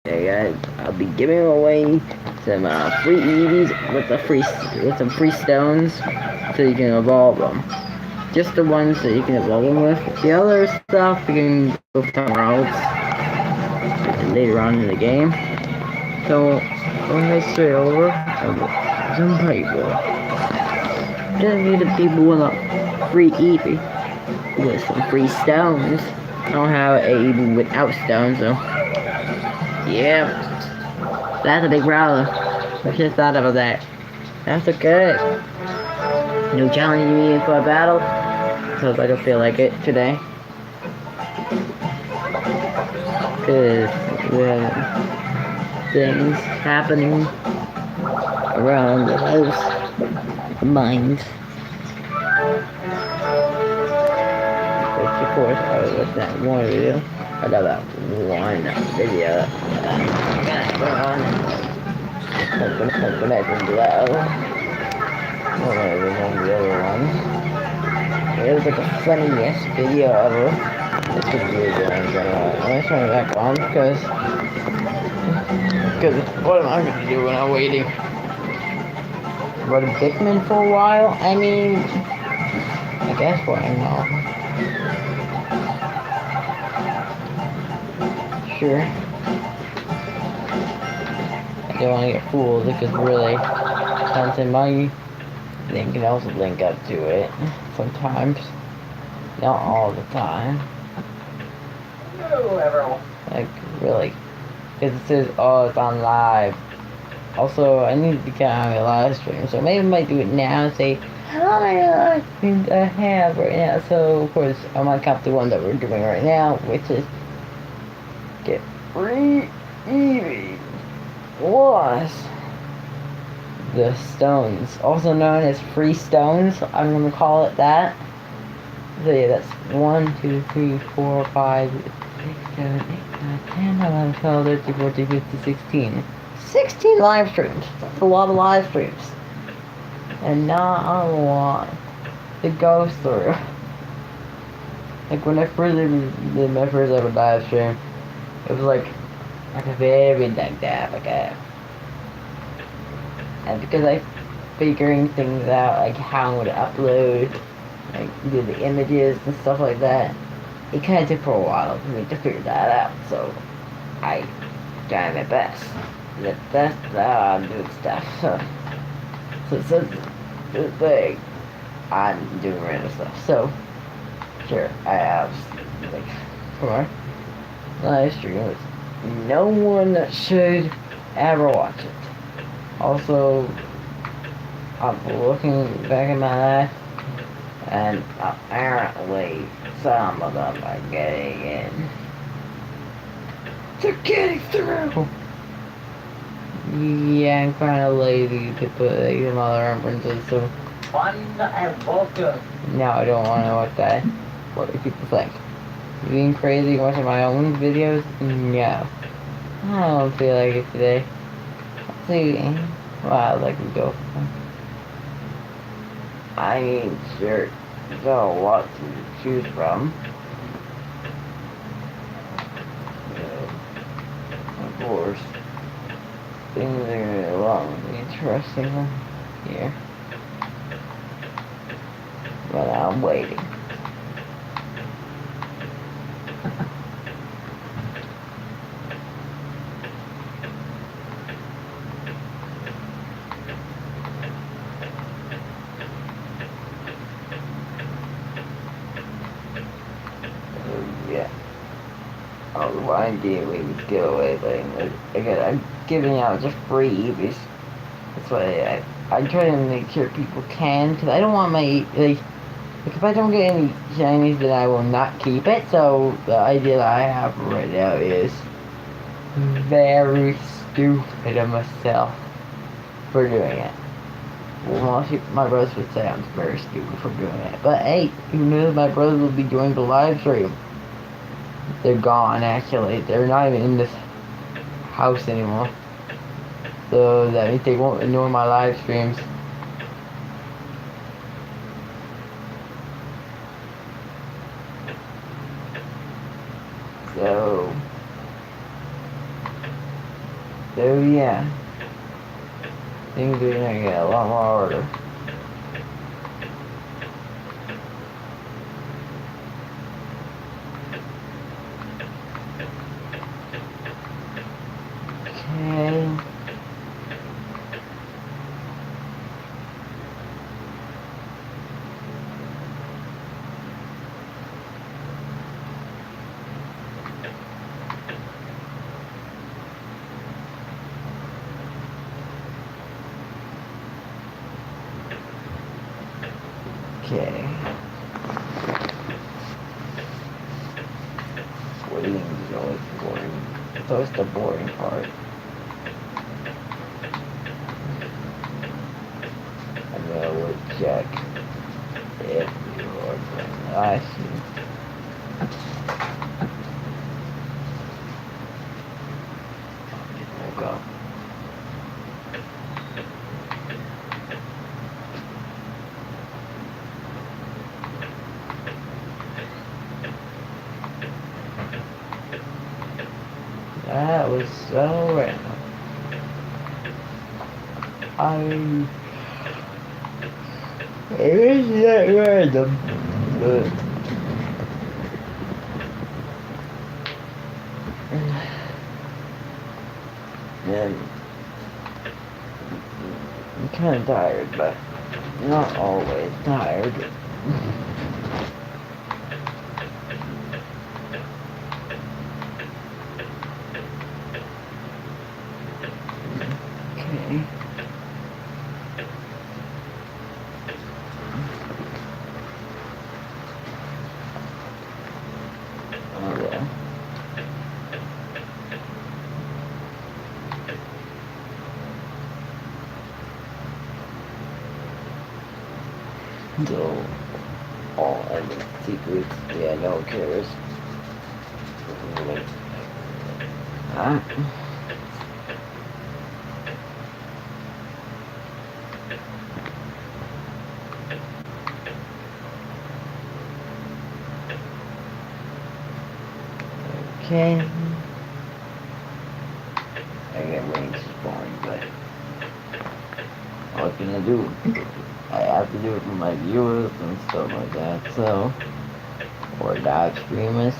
Hey guys, I'll be giving away some free eevees with some free stones, so you can evolve them. Just the ones that you can evolve them with. The other stuff you can go somewhere else later on in the game. So go ahead straight over some people. Just need the people with a free eevee with some free stones. I don't have a eevee without stones, so yeah. That's a big problem. I just thought about that. That's okay. No challenging me for a battle, because I don't feel like it today. Because we have things happening around the house, mines. Which of course I was watching that one video. I got that one video. I'm gonna put on. Hoping I can do that. I don't remember the other one. It was like the funniest video ever. It's a video I'm gonna turn it back on because what am I gonna do when I'm waiting? Go to Dickman for a while? I mean, I guess why not? Sure. I don't want to get fooled because really, something money. They can also link up to it sometimes. Not all the time. Like, really. Because it says, oh, it's on live. Also, I need to get on my live stream, so maybe I might do it now and say, how many live streams I have right now. So, of course, I might count the one that we're doing right now, which is get free eevee plus the stones, also known as free stones. I'm gonna call it that. So yeah, that's 1, 2, 3, 4, 5, 6, 7, 8, 9, 10, 11, 12, 13, 14, 15, 16. 16 live streams. That's a lot of live streams. And not a lot to go through. Like when I first did my first ever live stream, it was like a very like that, and because I figuring things out, like how to upload, like do the images and stuff like that, it kind of took for a while for me to figure that out. So I tried my best. That's how I'm doing stuff. So this thing, I'm doing random stuff. So sure, I have like 4 live streams. No one should ever watch it. Also, I'm looking back at my life, and apparently some of them are getting in. They're getting through! Yeah, I'm kind of lazy to put like, some other references, so... Fun and welcome! No, I don't want to know what people think. Being crazy watching my own videos? No. I don't feel like it today. Let's see. Wow, I can go. I mean, sure, there's a lot to choose from. Of course, things are going to be a lot more interesting here. But I'm waiting. Yeah. Oh, I'm doing this giveaway thing. Again, I'm giving out just free eevees. That's why I try to make sure people can, because I don't want my, like, if I don't get any shinies, then I will not keep it. So the idea that I have right now is very stupid of myself for doing it. Well, my brothers would say I'm very stupid for doing it. But hey, who knows, my brothers will be joining the live stream. They're gone, actually. They're not even in this house anymore. So that means they won't ignore my live streams. So So yeah, things are gonna get a lot more harder. Okay. Okay. Waiting is always boring. It's always the boring part. I'm gonna look check if you are from I see. Woke up. That was so random. It is that random. But and I'm kind of tired, but not always tired. Okay. Oh yeah. So, all ending secrets, yeah, no one cares. Ah. Okay. I get range is boring, but what can I do? I have to do it for my viewers and stuff like that, so, or dive streamers.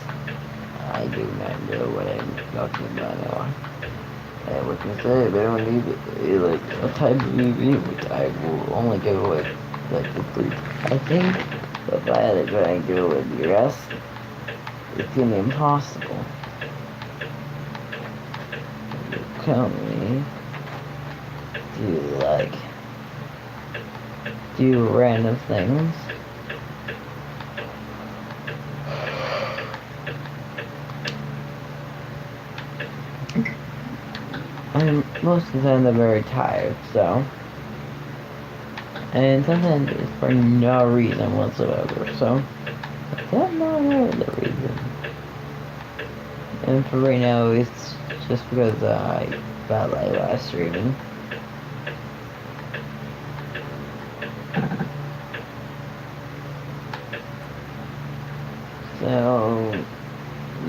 I do not know what I'm talking about now. And what can I say, they don't need like a type of eevee, which I will only go with like the 3. I think if I had to try and go with the rest, it's gonna be impossible. Tell me to do random things. And most of the time they're very tired, so. And sometimes it's for no reason whatsoever, so. I don't know the reason. And for right now, it's just because I felt like live streaming. So,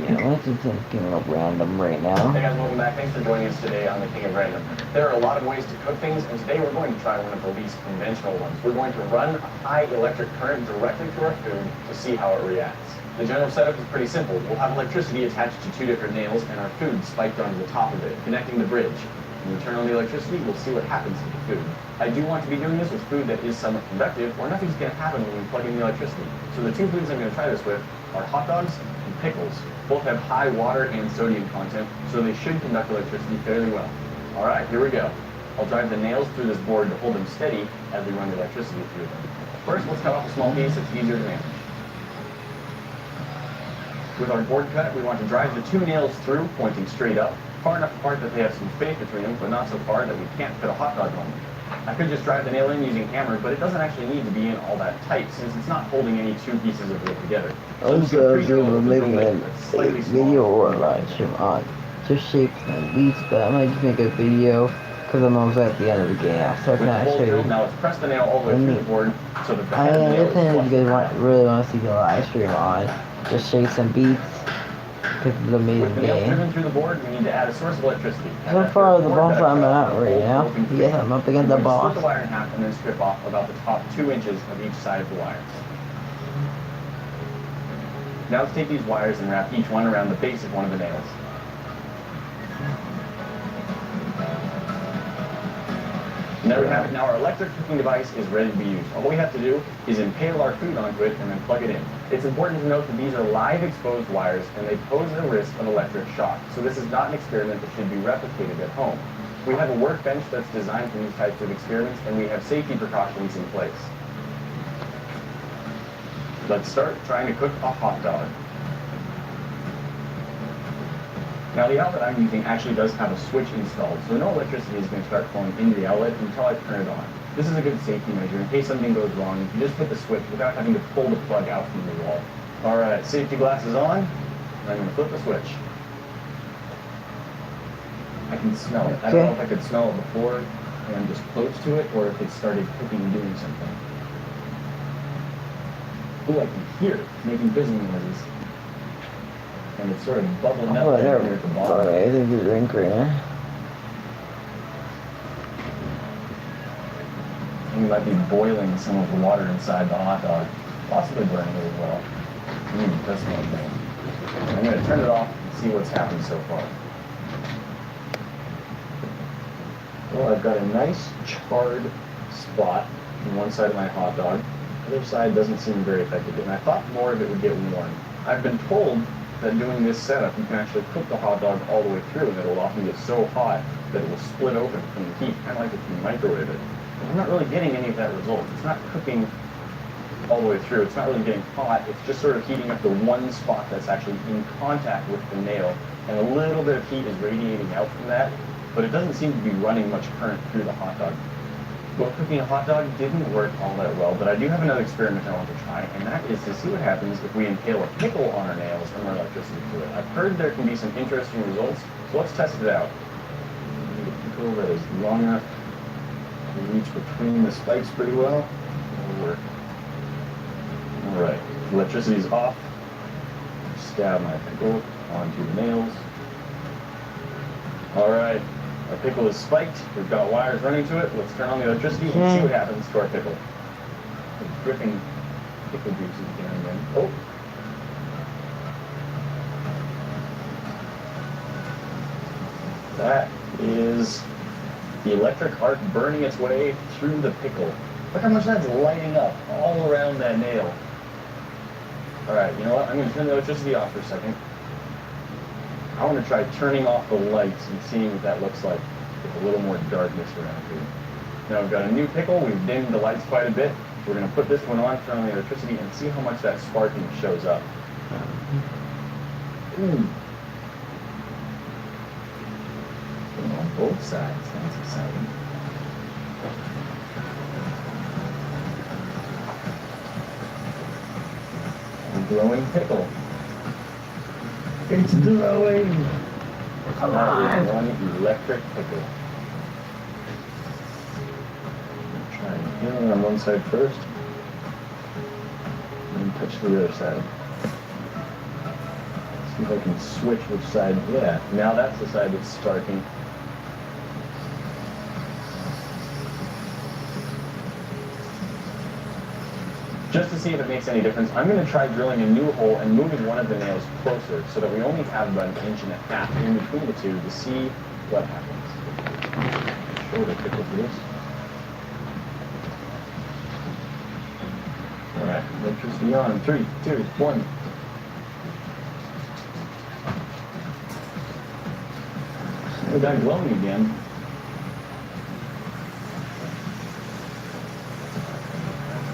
yeah, let's do something of random right now. Hey guys, welcome back. Thanks for joining us today on the King of Random. There are a lot of ways to cook things, and today we're going to try one of the least conventional ones. We're going to run a high electric current directly through our food to see how it reacts. The general setup is pretty simple. We'll have electricity attached to 2 different nails and our food spiked onto the top of it, connecting the bridge. When we turn on the electricity, we'll see what happens to the food. I do want to be doing this with food that is somewhat conductive, or nothing's going to happen when we plug in the electricity. So the 2 foods I'm going to try this with are hot dogs and pickles. Both have high water and sodium content, so they should conduct electricity fairly well. Alright, here we go. I'll drive the nails through this board to hold them steady as we run the electricity through them. First, let's cut off a small piece that's easier to manage. With our board cut, we want to drive the 2 nails through, pointing straight up, far enough apart that they have some space between them, but not so far that we can't fit a hot dog on them. I could just drive the nail in using a hammer, but it doesn't actually need to be in all that tight, since it's not holding any 2 pieces of wood together. Also, we will make a video or a live stream on just shapes and beats, but I might just make a video because I'm almost at the end of the game, so I can actually show you. Now let's press the nail all the way through the board so that the head of the nail is if you guys really want to see the live stream on just shapes and beats, This is With amazing the nails game. driven through the board, we need to add a source of electricity. So far, the boss I'm at right now. Yes, I'm up against the Split boss. the wire in half and then strip off about the top 2 inches of each side of the wire. Now let's take these wires and wrap each one around the base of one of the nails. And there we have it. Now our electric cooking device is ready to be used. All we have to do is impale our food onto it and then plug it in. It's important to note that these are live exposed wires and they pose a risk of electric shock. So this is not an experiment that should be replicated at home. We have a workbench that's designed for these types of experiments and we have safety precautions in place. Let's start trying to cook a hot dog. Now the outlet I'm using actually does have a switch installed, so no electricity is going to start flowing into the outlet until I turn it on. This is a good safety measure. In case something goes wrong, you can just hit the switch without having to pull the plug out from the wall. Alright, safety glasses on, and I'm going to flip the switch. I can smell it. I don't know if I could smell it before and I'm just close to it, or if it started cooking and doing something. Ooh, I can hear it making fizzling noises. And it's sort of bubbling up there at the bottom. Alright, I think it's drink right now. And you might be boiling some of the water inside the hot dog, possibly burning it as well. That's one thing. I'm going to turn it off and see what's happened so far. Well, I've got a nice charred spot on one side of my hot dog. The other side doesn't seem very effective, and I thought more of it would get warm. I've been told that doing this setup, you can actually cook the hot dog all the way through, and it'll often get so hot that it will split open from the heat, kind of like if you microwave it. But I'm not really getting any of that result. It's not cooking all the way through. It's not really getting hot. It's just sort of heating up the one spot that's actually in contact with the nail, and a little bit of heat is radiating out from that, but it doesn't seem to be running much current through the hot dog. Well, cooking a hot dog didn't work all that well, but I do have another experiment I want to try, and that is to see what happens if we impale a pickle on our nails and run electricity through it. I've heard there can be some interesting results, so let's test it out. Get a pickle that is long enough to reach between the spikes pretty well. It'll work. Alright, electricity's off. Stab my pickle onto the nails. Alright. Our pickle is spiked. We've got wires running to it. Let's turn on the electricity and see what happens to our pickle. It's dripping pickle juices here and then. Oh. That is the electric arc burning its way through the pickle. Look how much that's lighting up all around that nail. Alright, you know what? I'm going to turn the electricity off for a second. I want to try turning off the lights and seeing what that looks like with a little more darkness around here. Now we've got a new pickle. We've dimmed the lights quite a bit. We're going to put this one on, turn on the electricity, and see how much that sparking shows up. Ooh. On both sides. That's exciting. A glowing pickle. It's glowing! Come on! One electric pickle. Try and peel it on one side first. And touch the other side. See if I can switch which side. Yeah, now that's the side that's sparking. Just to see if it makes any difference, I'm going to try drilling a new hole and moving one of the nails closer so that we only have about 1.5 inches in between the two to see what happens. Shorter pickle for this. Alright, electricity on. 3, 2, 1. We got glowing again.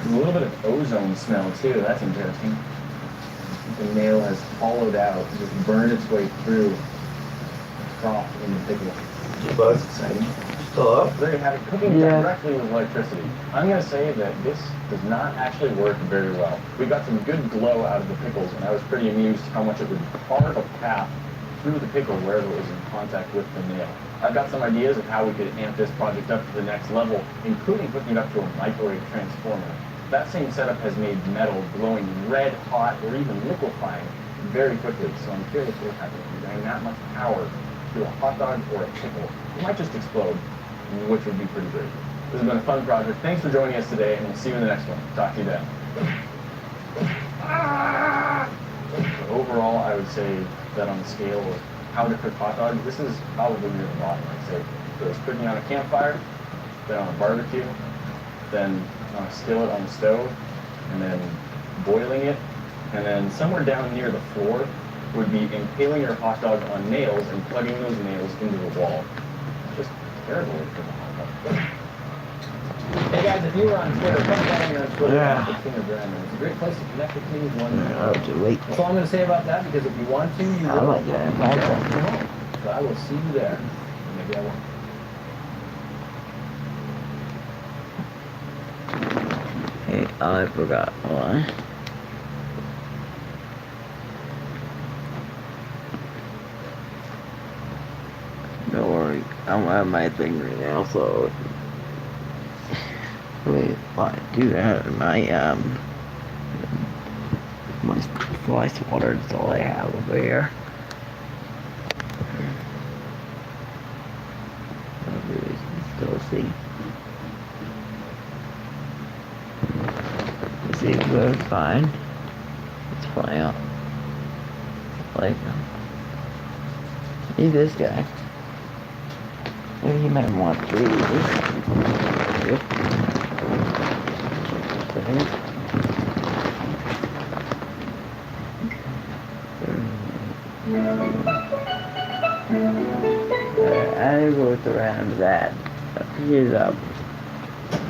A little bit of ozone smell too, that's interesting. The nail has hollowed out, just burned its way through the froth in the pickle. That's exciting. Still up? There you have it, cooking directly with electricity. I'm going to say that this does not actually work very well. We got some good glow out of the pickles, and I was pretty amused how much it would carve a path through the pickle wherever it was in contact with the nail. I've got some ideas of how we could amp this project up to the next level, including hooking it up to a microwave transformer. That same setup has made metal glowing red hot or even liquefying very quickly. So I'm curious what happens when you bring that much power through a hot dog or a pickle. It might just explode, which would be pretty great. This has been a fun project. Thanks for joining us today, and we'll see you in the next one. Talk to you then. But overall, I would say that on the scale of how to cook hot dogs, this is probably near the bottom. I'd say there's cooking on a campfire, then on a barbecue, then on a skillet on the stove, and then boiling it, and then somewhere down near the floor would be impaling your hot dog on nails and plugging those nails into the wall. Just terrible for the hot dog. Hey guys, if you were on Twitter, come down here on Twitter at King of Brandon. It's a great place to connect with me. I'll have to wait. That's all I'm going to say about that, because if you want to, you I will. like that. So I will see you there. Maybe I won't. Hey, I forgot one. Don't worry, I don't have my thing right now, so wait, I do that in my my slice water is all I have over here. Still see. See, it goes fine. It's fine out. Like, see this guy. Maybe he might want 3 of these. Yep. I go with around that. Here's up.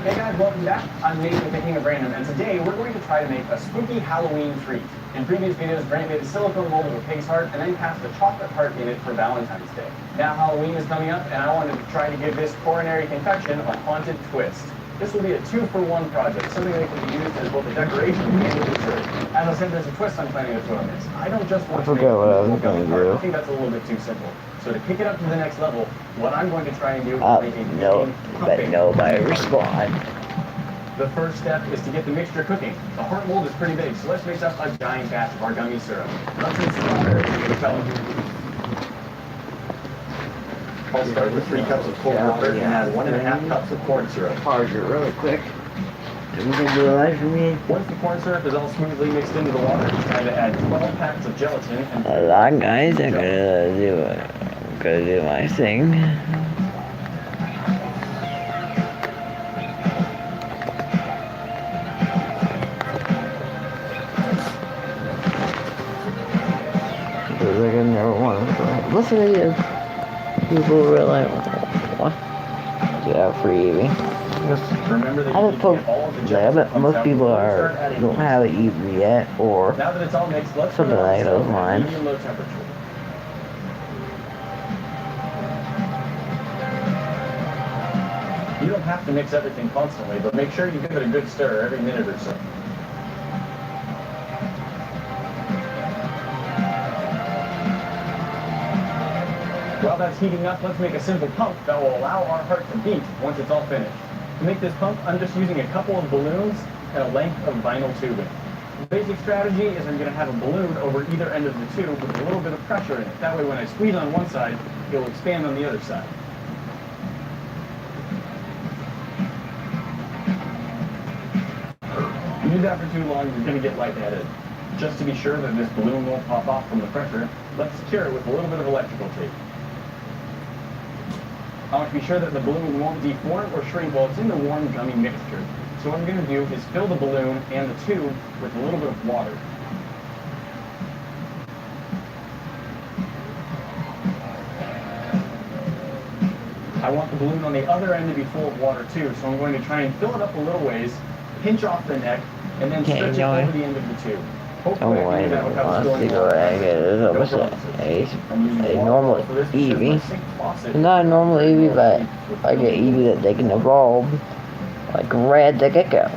Hey guys, welcome back. I'm Nate with the King of Random, and today we're going to try to make a spooky Halloween treat. In previous videos, Grant made a silicone mold of a pig's heart and then cast a chocolate heart in it for Valentine's Day. Now Halloween is coming up, and I wanted to try to give this coronary confection a haunted twist. This will be a 2-for-1 project, something that can be used as both a decoration and a dessert. As I said, there's a twist I'm planning to put on this. I don't just want to make what I was gummy going to heart. do. I think that's a little bit too simple. So to kick it up to the next level, what I'm going to try and do is make a no, but nobody respond. The first step is to get the mixture cooking. The heart mold is pretty big, so let's mix up a giant batch of our gummy syrup. Let's use some water to repel it. I'll start with 3 cups of cold water and add 1.5 cups of corn syrup. Harder really quick. You can do that for me. Once the corn syrup is all smoothly mixed into the water, it's time to add 12 packs of gelatin and A lot, guys. I'm gonna do my thing. Because I can never want to listen to you. People really what? Do that for eevee. remember that I you haven't need to put, get all of the yeah, gelatin but most out people before you start adding don't have it eevee yet, or Now that it's all mixed, let's something put it on like the those stove at lines. medium-low temperature. You don't have to mix everything constantly, but make sure you give it a good stir every minute or so. While that's heating up, let's make a simple pump that will allow our heart to beat once it's all finished. To make this pump, I'm just using a couple of balloons and a length of vinyl tubing. The basic strategy is I'm going to have a balloon over either end of the tube with a little bit of pressure in it. That way when I squeeze on one side, it will expand on the other side. If you do that for too long, you're going to get lightheaded. Just to be sure that this balloon won't pop off from the pressure, let's secure it with a little bit of electrical tape. I want to be sure that the balloon won't deform or shrink while it's in the warm gummy mixture. So what I'm going to do is fill the balloon and the tube with a little bit of water. I want the balloon on the other end to be full of water too, so I'm going to try and fill it up a little ways, pinch off the neck, and then stretch it over the end of the tube. Don't worry, I want to go ahead and get this a normal eevee. Not a normal eevee, but I get eevee that they can evolve, like Red the Gecko.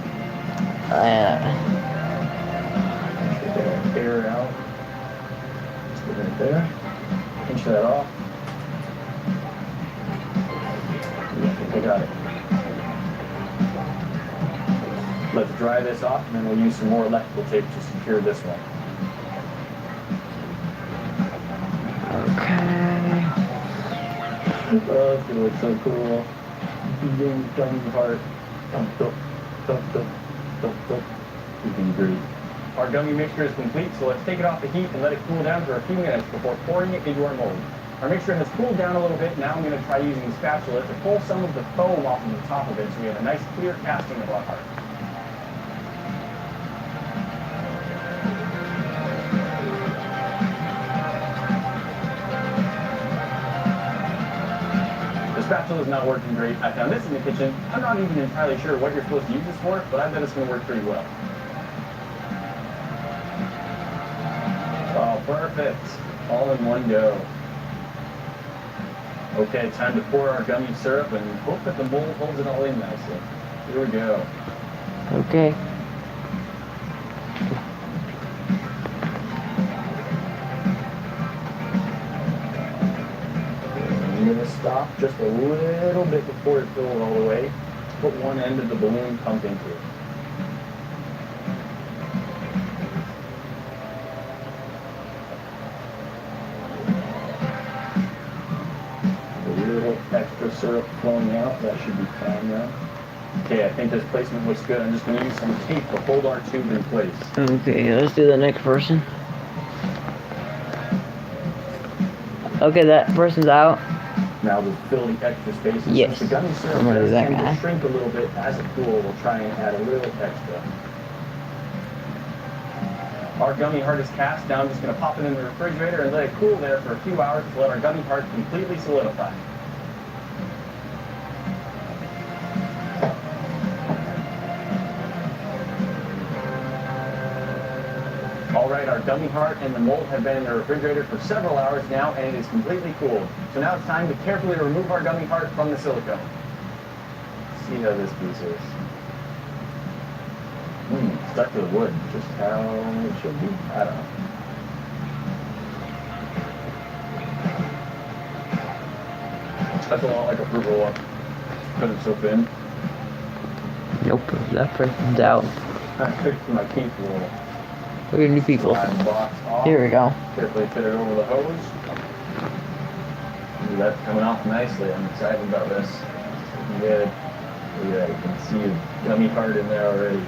Air it out. Just put it right there. Pinch that off. Yeah, I think I got it. Let's dry this off, and then we'll use some more electrical tape to secure this one. Oh, it's gonna look so cool. Eating gummy heart. Thump, thump, thump, thump, thump, thump. Looking great. Our gummy mixture is complete, so let's take it off the heat and let it cool down for a few minutes before pouring it into our mold. Our mixture has cooled down a little bit. Now I'm going to try using the spatula to pull some of the foam off of the top of it so we have a nice clear casting of our heart. The spatula is not working great. I found this in the kitchen. I'm not even entirely sure what you're supposed to use this for, but I bet it's going to work pretty well. Oh, perfect. All in one go. Okay, time to pour our gummy syrup and hope that the mold holds it all in nicely. Here we go. Okay. I'm going to stop just a little bit before it fills all the way. Put one end of the balloon pump into it. A little extra syrup flowing out. That should be fine now. Okay, I think this placement looks good. I'm just going to use some tape to hold our tube in place. Okay, let's do the next person. Okay, that person's out. Now to fill the extra spaces. Yes. Since the gummy syrup I'm gonna do does that tend guy. to shrink a little bit as it cools, we'll try and add a little extra. Our gummy heart is cast. Now I'm just going to pop it in the refrigerator and let it cool there for a few hours to let our gummy heart completely solidify. All right, our gummy heart and the mold have been in the refrigerator for several hours now, and it is completely cooled. So now it's time to carefully remove our gummy heart from the silicone. Let's see how this piece is. Stuck to the wood, just how it should be. I don't know. That's a lot like a fruit roll-up, because it's so thin. Nope, that person's out. I fixed my teeth a little. Look at new people. Slide the box off. Here we go. Carefully fit it over the hose. Ooh, that's coming off nicely. I'm excited about this. Looking good. Look at that. You can see a gummy heart in there already.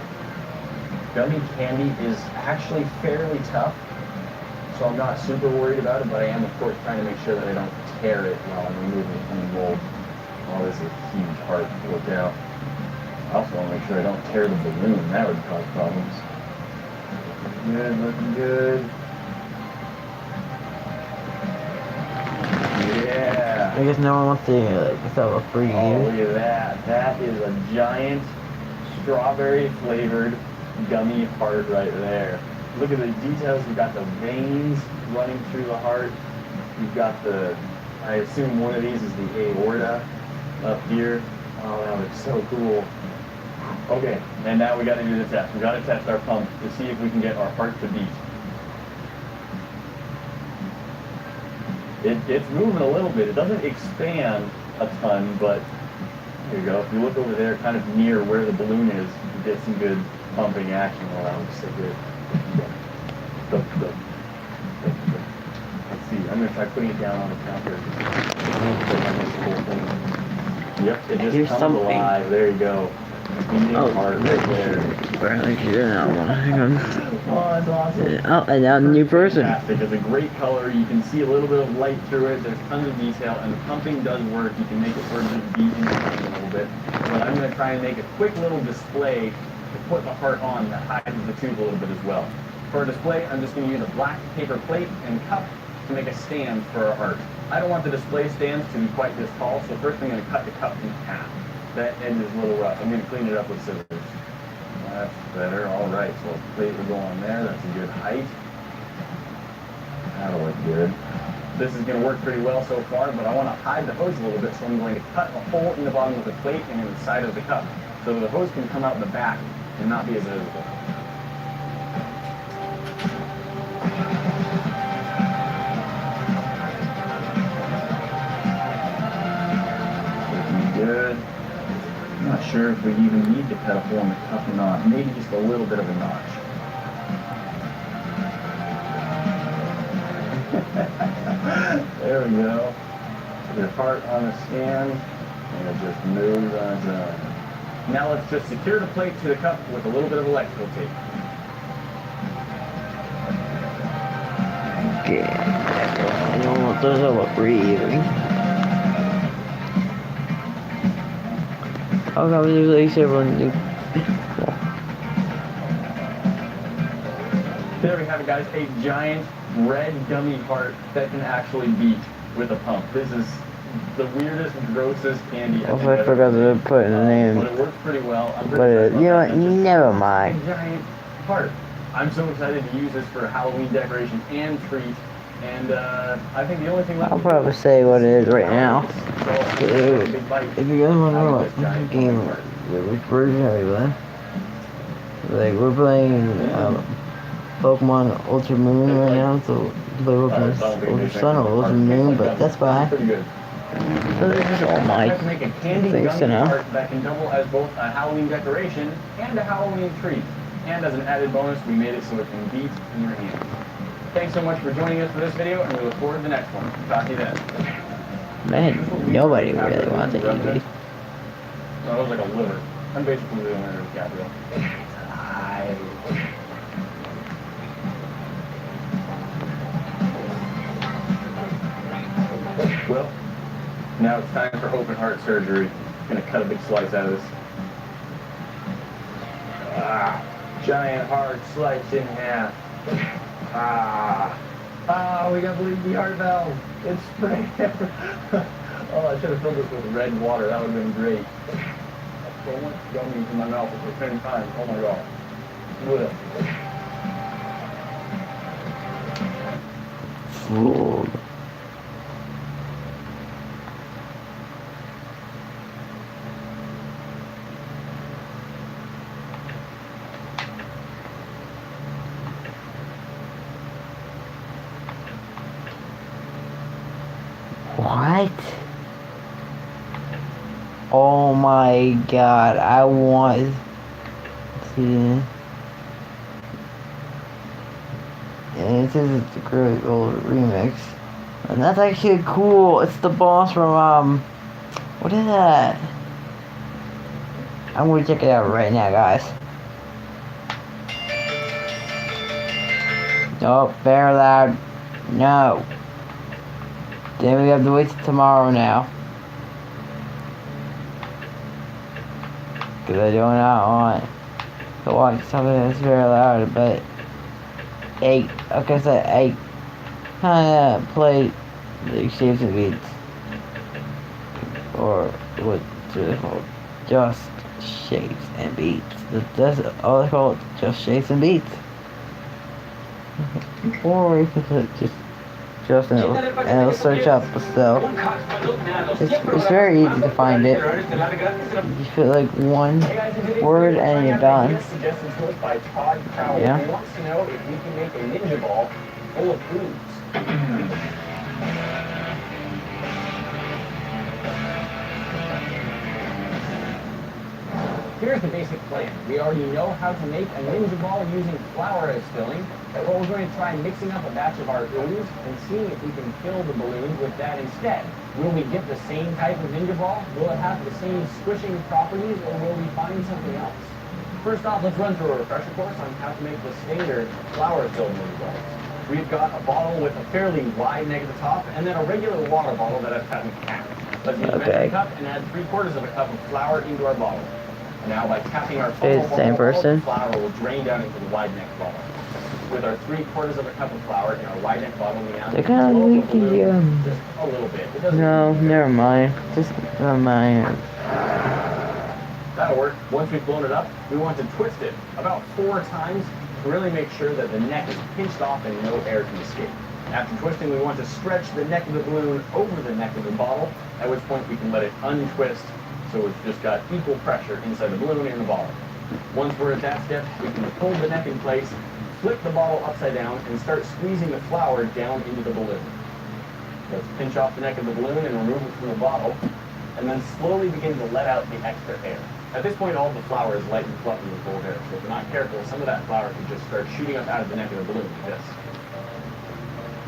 Gummy candy is actually fairly tough, so I'm not super worried about it, but I am, of course, trying to make sure that I don't tear it while I'm removing it from the mold. Oh, this is a huge heart to look out. I also want to make sure I don't tear the balloon. That would cause problems. Good, looking good. Yeah. I guess no one wants to have a free Oh, use. look at that. That is a giant strawberry flavored gummy heart right there. Look at the details. You've got the veins running through the heart. You've got the, I assume one of these is the aorta up here. Oh, that looks so cool. Okay, and now we got to do the test. We got to test our pump to see if we can get our heart to beat. It's moving a little bit. It doesn't expand a ton, but there you go. If you look over there, kind of near where the balloon is, you can get some good pumping action. Oh, that looks so good. Let's see. I'm going to try putting it down on the counter. Yep, it just Here's comes something. alive. There you go. Oh, Heart right there. apparently she didn't have one. Hang on. Oh, that's awesome. Oh, and now a new person. Fantastic. It's a great color. You can see a little bit of light through it. There's tons of detail, and the pumping does work. You can make it sort of just beat in a little bit. But I'm going to try and make a quick little display to put the heart on that hides the tube a little bit as well. For a display, I'm just going to use a black paper plate and cup to make a stand for our heart. I don't want the display stands to be quite this tall, so first I'm going to cut the cup in half. That end is a little rough. I'm going to clean it up with scissors. That's better. All right, so a plate will go on there. That's a good height. That'll look good. This is going to work pretty well so far, but I want to hide the hose a little bit, so I'm going to cut a hole in the bottom of the plate and in the side of the cup, so that the hose can come out the back and not be as visible. Looking good. I'm not sure if we even need to cut a hole in the cup or not. Maybe just a little bit of a notch. There we go. Your heart on the stand, and it just moves on its own. Now let's just secure the plate to the cup with a little bit of electrical tape. Okay. I don't want those over breathing. How come there's like several new? There we have it, guys. A giant red gummy heart that can actually beat with a pump. This is the weirdest, grossest candy I've Also, I forgot to put in the name. But it works pretty well. I'm But you know what? Never a mind. giant heart. I'm so excited to use this for Halloween decoration and treat. And I think the only thing left. I'll probably say what it is right now. If you guys want to know what game which version are you playing? Like we're playing Pokemon Ultra Moon right now, so play Pokemon Ultra Sun or Ultra Moon, but that's fine. So this is all my things to know. That can double as both a Halloween decoration and a Halloween treat. And as an added bonus, we made it so it can beat in your hand. Thanks so much for joining us for this video, and we look forward to the next one. Talk to you then. Man, nobody really wants an eevee. No, it was like a liver. I'm basically the owner of Gabriel. Well, now it's time for open heart surgery. I'm gonna cut a big slice out of this. Giant heart sliced in half. We got bleeding heart valve. It's spraying. Oh, I should have filled this with red water. That would have been great. So much gummy in my mouth at the same time. Oh my god. Ugh. Food. What? Oh my god, I want to. And this is the great old remix. And that's actually cool. It's the boss from, what is that? I'm gonna check it out right now, guys. Nope, very loud. No. Then we have to wait till tomorrow now. Because I do not want to watch something that's very loud, but 8, like I said, 8 kind of play the shapes and beats. Or what's it called? Just shapes and beats. That's all it's called, just shapes and beats. Or you can put just and it'll search up itself. It's very easy to find it. You put like one word and you're done. Yeah. He wants to know if we can make a ninja ball full of foods. Here's the basic plan. We already know how to make a ninja ball using flour as filling. But we're going to try mixing up a batch of our ooze and seeing if we can fill the balloon with that instead. Will we get the same type of ninja ball? Will it have the same squishing properties, or will we find something else? First off, let's run through a refresher course on how to make the standard flour-filled ninja balls. We've got a bottle with a fairly wide neck at the top, and then a regular water bottle that I've cut in half. Let's use a measuring cup and add 3/4 of a cup of flour into our bottle. Now, by tapping our funnel bottle, the flour will drain down into the wide neck bottle. With our 3/4 of a cup of flour in our wide neck bottle, we now They're kind of leaky, just a little bit. No, never mind. Just never mind. That'll work. Once we've blown it up, we want to twist it about 4 times to really make sure that the neck is pinched off and no air can escape. After twisting, we want to stretch the neck of the balloon over the neck of the bottle, at which point we can let it untwist so it's just got equal pressure inside the balloon and the bottle. Once we're at that step, we can pull the neck in place, flip the bottle upside down, and start squeezing the flour down into the balloon. Let's pinch off the neck of the balloon and remove it from the bottle, and then slowly begin to let out the extra air. At this point, all the flour is light and fluffy with gold air, so if we're not careful, some of that flour can just start shooting up out of the neck of the balloon like this.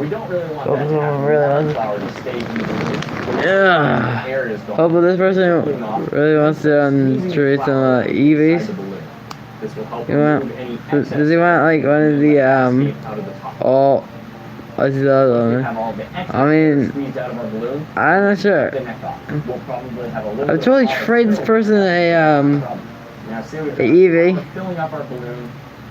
We don't really want Hope that to someone happen. really We want wants the flour to stay in the balloon. Yeah. Air is going. Hope this person really wants to trade some eevees. This will help You want? remove any Does he want like one of the out of the top. all? What's the other Once we one? have all the excess I air mean, squeezed out of our balloon, I'm not sure. the neck off. We'll probably have a little I would bit totally of trade this person now say we've a got eevee. flour filling up our balloon.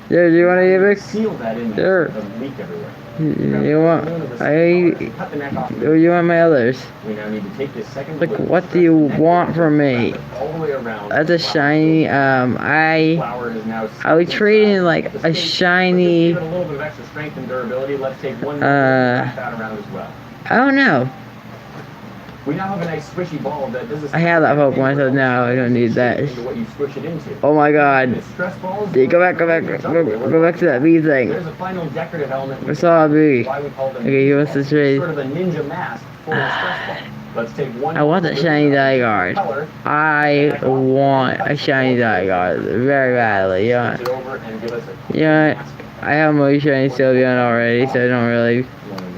Yeah, do you want an eevee? Seal that in Sure. there so it doesn't leak everywhere. You want? Cut the neck off. Or you want my others? We now need to take this second Like, balloon, what do you want from me? all the way around. That's a shiny. Flour is now I would trade in like a shiny. Give it a little bit of extra strength and durability. Let's take one more and wrap that around as well. I don't know. We now have a nice squishy ball that does. I have that Pokemon, so now I don't need that. What you squish it into. Oh my God! Stress balls. Go back to that bee thing. There's a final decorative element. I saw a bee. Why we call them Okay, he wants to trade. Sort of a ninja mask for a stress ball. Let's take one. I want that shiny Dialga. I want a shiny Dialga very badly. Yeah. Yeah. I have my shiny Sylveon already, so I don't really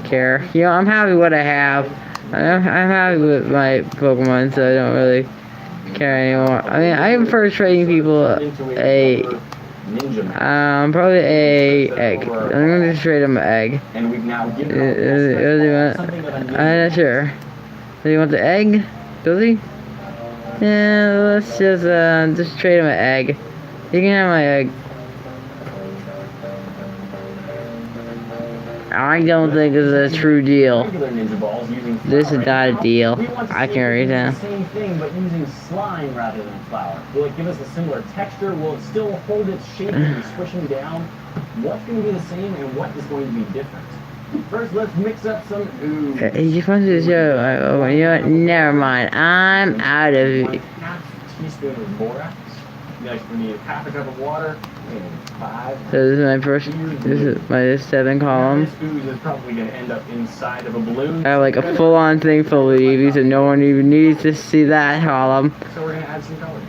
care. You know, I'm happy with what I have. I'm happy with my Pokemon, so I don't really care anymore. I mean, I prefer trading people probably a egg. I'm gonna trade them an egg. And we've now given I'm not sure. Do you want the egg? Does he? Yeah, let's just trade him an egg. You can have my egg. I don't think this is a true deal. This is not a deal. I can read that. Same thing, but using slime rather than flour. Will it give us a similar texture? Will it still hold its shape and be squishing down? What's going to be the same and what is going to be different? First, let's mix up some ooze. He just wants to show. Oh, you know what? Never mind. I'm out of it. Half teaspoon of borax. Next, we need half a cup of water. So this is my first. This is my 7 column. This ooze is probably going to end up inside of a balloon. I have like a full-on thing full of eevees, and no one even needs to see that column. So we're going to add some color.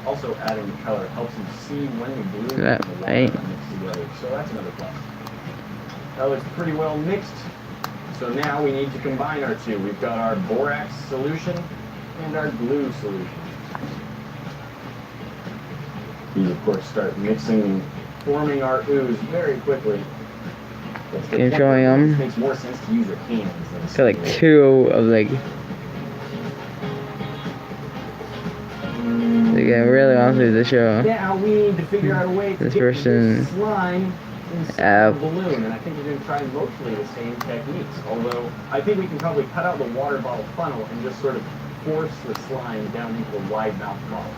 Also, adding color helps you see when the balloon That and the water ain't. are mixed together. So that's another plus. That looks pretty well mixed. So now we need to combine our two. We've got our borax solution and our glue solution. These, of course, start mixing and forming our ooze very quickly. Keep showing them. It makes more sense to use your hands than Got like 2 of like. Like I really want to do the show. Now we need to figure out a way to This get person. this slime inside the balloon, and I think we're going to try mostly the same techniques. Although I think we can probably cut out the water bottle funnel and just sort of force the slime down into the wide mouth bottle.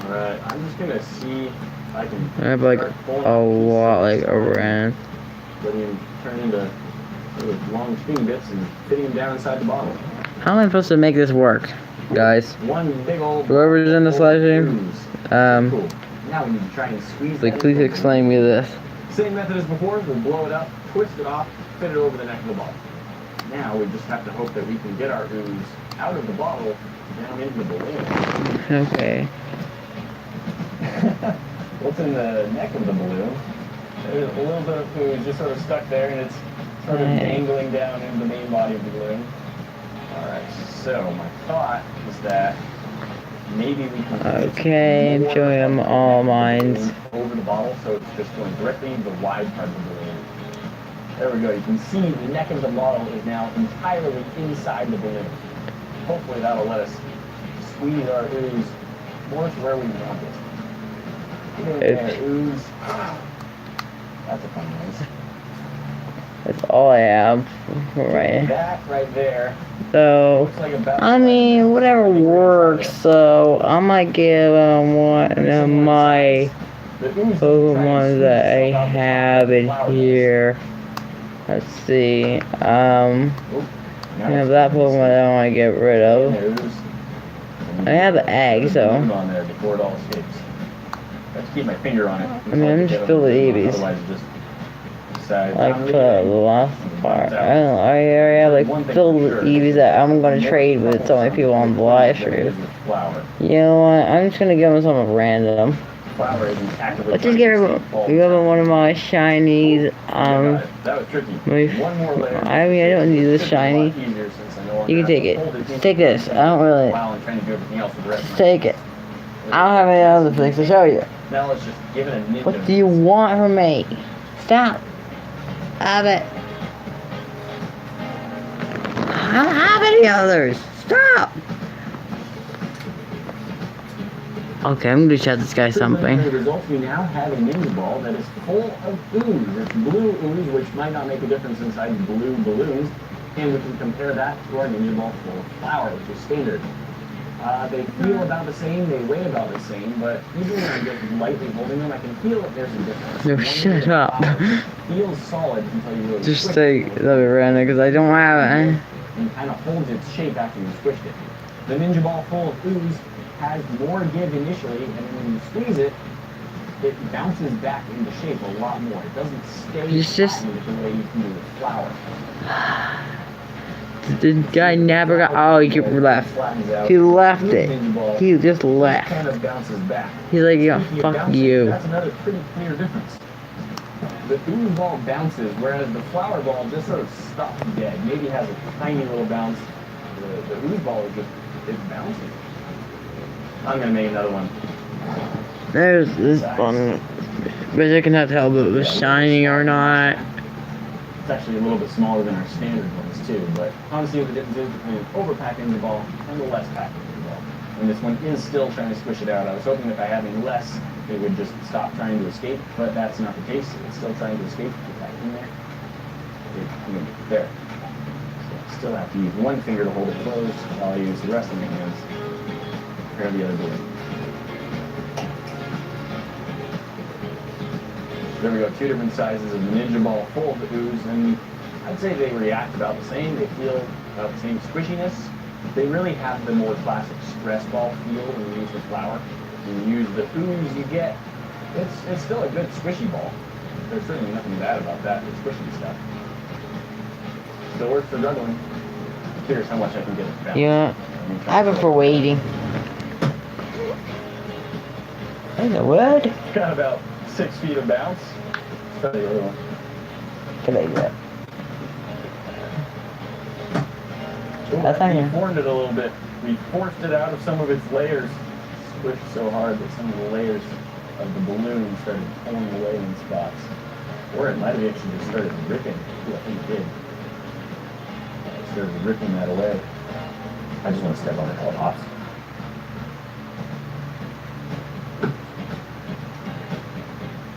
Alright, I'm just gonna see if I can. I have like a lot like around. Letting him turn into little long skinny bits and fitting them down inside the bottle. How am I supposed to make this work, guys? One big old. Whoever's in this live stream, Cool. Now we need to try and squeeze. like please explain me this. Same method as before. We'll blow it up, twist it off, fit it over the neck of the bottle. Now we just have to hope that we can get our ooze out of the bottle down into the balloon. Okay. What's in the neck of the balloon? There's a little bit of ooze just sort of stuck there, and it's sort of dangling down into the main body of the balloon. Alright, so my thought is that maybe we can. Okay, I'm showing them all mines. Over the bottle, so it's just going directly into the wide part of the balloon. There we go. You can see the neck of the bottle is now entirely inside the balloon. Hopefully that'll let us squeeze our ooze more to where we want it. Get in there, ooze. That's a fun noise. That's all I have. Right. That right there. So, I mean, whatever works. So, I might give one of my Pokemon that I have in here. Let's see. I have that Pokemon that I want to get rid of. I have the egg, so. On there before it all escapes. I have to keep my finger on it. I mean, I'm just filled with eevees. Otherwise, it just Like the last part. I already have like filled with eevees that I'm gonna trade with so many people on the live stream. You know what? I'm just gonna give them something random. flower isn't actively Let's just get rid of one of my shinies. that was tricky. One more layer. I mean, I don't need this shiny. You can take it. Take this. I don't really. Just take it. I don't have any other things to show you. Now let's just give it a ninja. What do you want from me? Stop. Have it. I don't have any others. Stop. Okay, I'm gonna show this guy something. The results, we now have a ninja ball that is full of ooze. It's blue ooze, which might not make a difference inside blue balloons. And we can compare that to our ninja ball full of flour, which is standard. They feel about the same, they weigh about the same, but even when I'm just lightly holding them, I can feel that there's a difference. No, shut up. Feels solid until you really Just take the random because I don't have it. And kind of holds its shape after you squished it. The ninja ball full of ooze has more give initially, and then when you squeeze it, it bounces back into shape a lot more. It doesn't stay flattened the way you can do with flour. The guy never got. Oh, he left. He left it. He just left. Kind of bounces back. He's like, yeah, fuck you. That's another pretty clear difference. The ooze ball bounces, whereas the flour ball just sort of stops dead. Maybe has a tiny little bounce. The ooze ball is just, it's bouncing. I'm gonna make another one. There's this one. But I cannot tell if it was shiny or not. It's actually a little bit smaller than our standard ones too, but honestly the difference is between an overpacking the ball and the less packing the ball. And this one is still trying to squish it out. I was hoping that by having less, it would just stop trying to escape, but that's not the case. It's still trying to escape. Get that in there. There. So I still have to use one finger to hold it closed while I use the rest of my hands. Prepare the other balloon. There we go, two different sizes of the ninja ball full of the ooze, and I'd say they react about the same. They feel about the same squishiness. They really have the more classic stress ball feel when you use the flour. When you use the ooze you get, it's still a good squishy ball. There's certainly nothing bad about that, the squishy stuff. Still works for juggling. I'm curious how much I can get it down. Yeah, I have it for waiting. Hey, the word? Got about 6 feet of bounce. Try the other one. Can I do that? That's how you formed it a little bit. We forced it out of some of its layers. Squished so hard that some of the layers of the balloon started pulling away in spots. Or it might have actually just started ripping. Ooh, I think it did. It started ripping that away. I just want to step on it while it hops.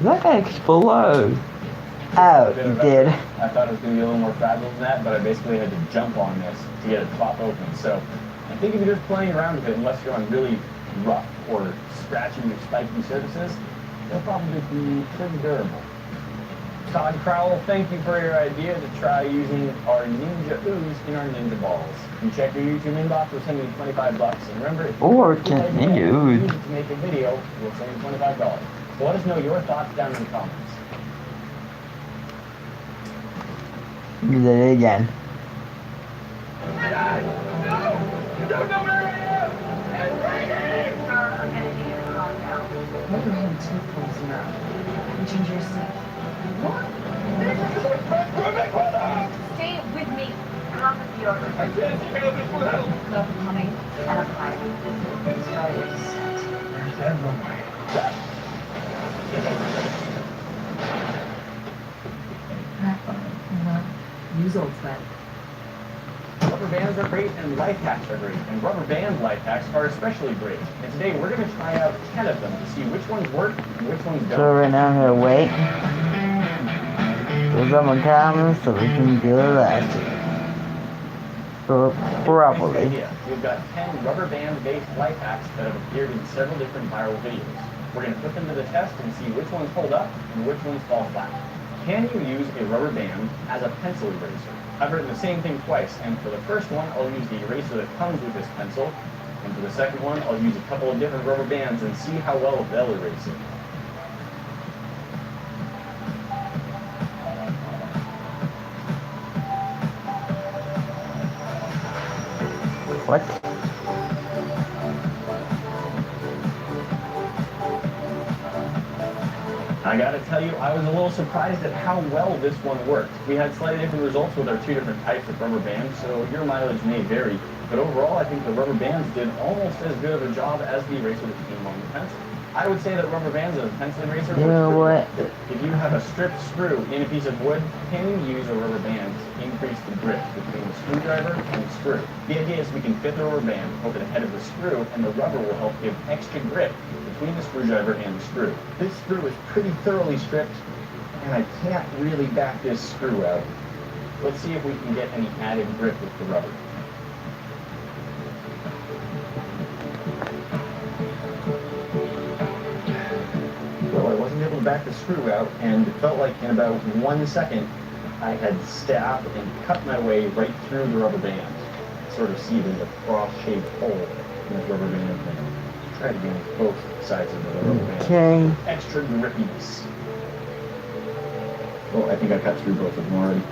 That guy explode. Oh, he did. I thought it was going to be a little more fragile than that, but I basically had to jump on this to get it to pop open. So I think if you're just playing around with it, unless you're on really rough or scratchy or spiky surfaces, they'll probably be pretty durable. Todd Crowell, thank you for your idea to try using our Ninja Ooze in our Ninja Balls. You check your YouTube inbox, we'll send you $25. And remember, if or you use it to make a video, we'll send you $25. So let us know your thoughts down in the comments. Do that again. No! You don't know where I am! I'm waiting! I'm gonna need you to calm down. What are you two pulls now? You change your seat. What? Stay with me. Come with the order. I can't scale this well. Club coming and a fire. Try your set. Use old thread. Rubber bands are great and life hacks are great, and rubber band life hacks are especially great. And today we're going to try out 10 of them to see which ones work and which ones don't. So right now I'm gonna wait till someone comes so we can do the rest. Probably. We've got 10 rubber band based life hacks that have appeared in several different viral videos. We're going to put them to the test and see which ones hold up and which ones fall flat. Can you use a rubber band as a pencil eraser? I've written the same thing twice, and for the first one, I'll use the eraser that comes with this pencil, and for the second one, I'll use a couple of different rubber bands and see how well they'll erase it. What? I gotta tell you, I was a little surprised at how well this one worked. We had slightly different results with our two different types of rubber bands, so your mileage may vary. But overall, I think the rubber bands did almost as good of a job as the eraser that came on the pencil. I would say that rubber bands and a pencil eraser You know what? If you have a stripped screw in a piece of wood, can you use a rubber band to increase the grip between the screwdriver and the screw? The idea is we can fit the rubber band over the head of the screw, and the rubber will help give extra grip between the screwdriver and the screw. This screw is pretty thoroughly stripped, and I can't really back this screw out. Let's see if we can get any added grip with the rubber. Well, I wasn't able to back the screw out, and it felt like in about 1 second, I had stabbed and cut my way right through the rubber band, sort of seething a cross-shaped hole in this rubber band thing. Try to get both sides of the rubber band. Okay. Extra grippiness. Oh, I think I cut through both of them already.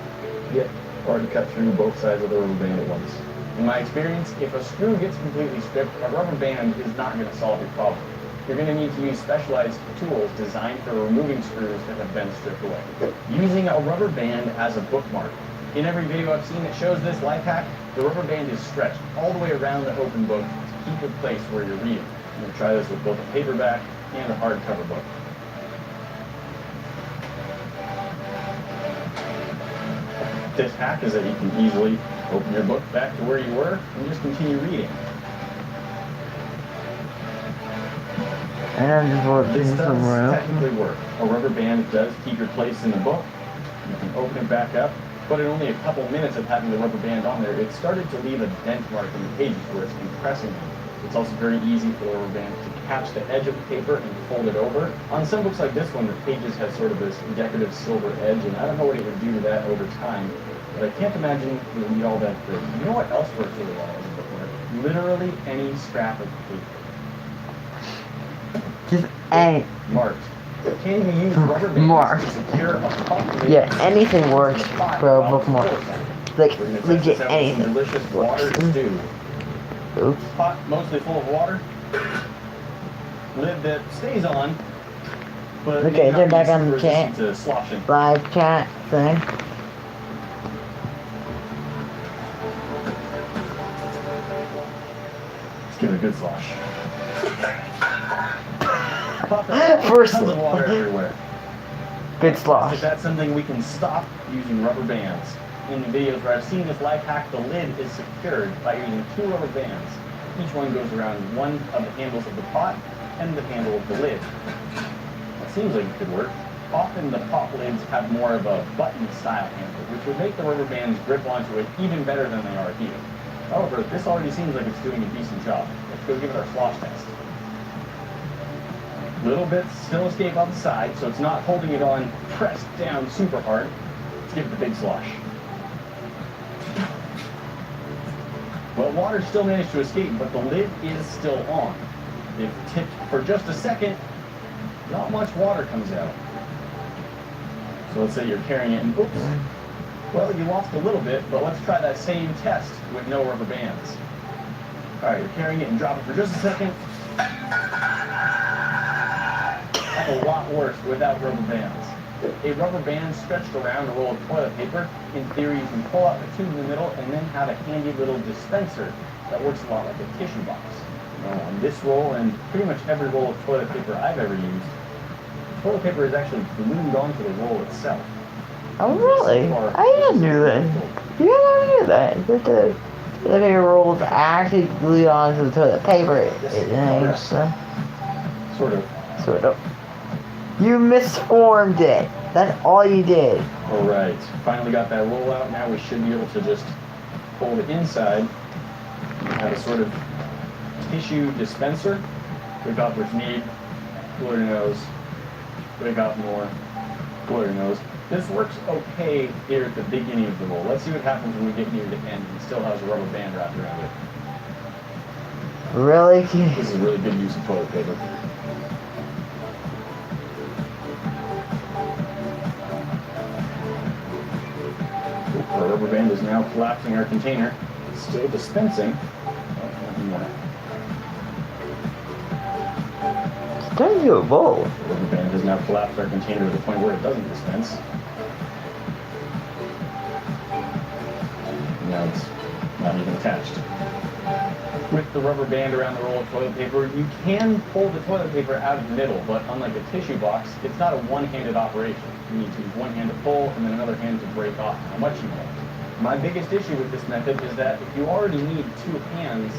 Yep, already cut through both sides of the rubber band at once. In my experience, if a screw gets completely stripped, a rubber band is not going to solve your problem. You're going to need to use specialized tools designed for removing screws that have been stripped away. Using a rubber band as a bookmark. In every video I've seen that shows this life hack, the rubber band is stretched all the way around the open book to keep it placed where you're reading. You can try this with both a paperback and a hardcover book. This hack is that you can easily open your book back to where you were and just continue reading. And I'm just walking This does somewhere else. technically work. A rubber band does keep your place in the book. You can open it back up, but in only a couple minutes of having the rubber band on there, it started to leave a dent mark in the pages where it's compressing them. It's also very easy for the rubber band to catch the edge of the paper and fold it over. On some books like this one, the pages have sort of this decorative silver edge, and I don't know what it would do to that over time, but I can't imagine it would be all that good. You know what else works really well as a bookmark? Literally any scrap of paper. Just any. Marked. Can you use rubber bands Marked. to secure a pot? Yeah, anything works for a bookmark. Like, We're gonna test legit this out with some anything. delicious water stew. Oops. Pot mostly full of water. Lid that stays on. But Okay, may they're not back be on the resistant chat. to sloshing. Live chat thing. Let's give it a good slosh. First Tons of one. water everywhere. Good If slosh. that's something we can stop using rubber bands. In the videos where I've seen this life hack, the lid is secured by using 2 rubber bands. Each one goes around one of the handles of the pot and the handle of the lid. That seems like it could work. Often the pot lids have more of a button style handle, which would make the rubber bands grip onto it even better than they are here. However, this already seems like it's doing a decent job. Let's go give it our slosh test. Little bits still escape on the side, so it's not holding it on pressed down super hard. Let's give it the big slosh. Well, water still managed to escape, but the lid is still on. If tipped for just a second, not much water comes out. So let's say you're carrying it and oops. Well, you lost a little bit, but let's try that same test with no rubber bands. All right, you're carrying it and drop it for just a second. That's a lot worse without rubber bands. A rubber band stretched around a roll of toilet paper, in theory you can pull out the tube in the middle and then have a handy little dispenser that works a lot like a tissue box. Now, on this roll and pretty much every roll of toilet paper I've ever used, toilet paper is actually glued onto the roll itself. Oh, really? I didn't know that. You never knew that. That the paper rolls actually glued onto the toilet paper. Sort of. Sort of. You misformed it. That's all you did. All right, finally got that roll out. Now we should be able to just pull the inside. Have a sort of tissue dispenser. Pick up what you need. Blow your nose. Pick up more. Blow your nose. This works okay here at the beginning of the roll. Let's see what happens when we get near the end and it still has a rubber band wrapped around it. Really? This is a really good use of toilet paper. Our rubber band is now collapsing our container. It's still dispensing. Oh, nothing more. Don't do it both. The rubber band has now collapsed our container to the point where it doesn't dispense. Now it's not even attached. With the rubber band around the roll of toilet paper, you can pull the toilet paper out of the middle, but unlike a tissue box, it's not a one-handed operation. You need to use one hand to pull and then another hand to break off how much you pull. My biggest issue with this method is that if you already need two hands,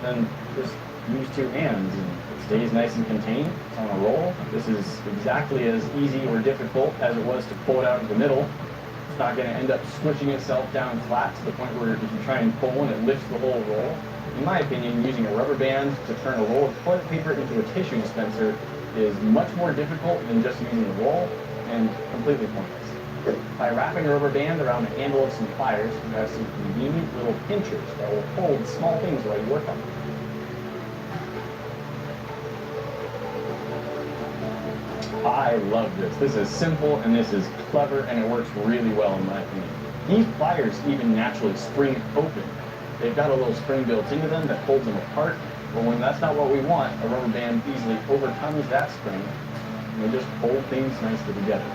then just use two hands and it stays nice and contained. It's on a roll. This is exactly as easy or difficult as it was to pull it out of the middle. It's not going to end up squishing itself down flat to the point where if you try and pull and it lifts the whole roll. In my opinion, using a rubber band to turn a roll of toilet paper into a tissue dispenser is much more difficult than just using the roll and completely pointless. By wrapping a rubber band around the handle of some pliers, you have some convenient little pinchers that will hold small things while you work on them. I love this. This is simple and this is clever and it works really well in my opinion. These pliers even naturally spring open. They've got a little spring built into them that holds them apart, but when that's not what we want, a rubber band easily overcomes that spring and they just hold things nicely together.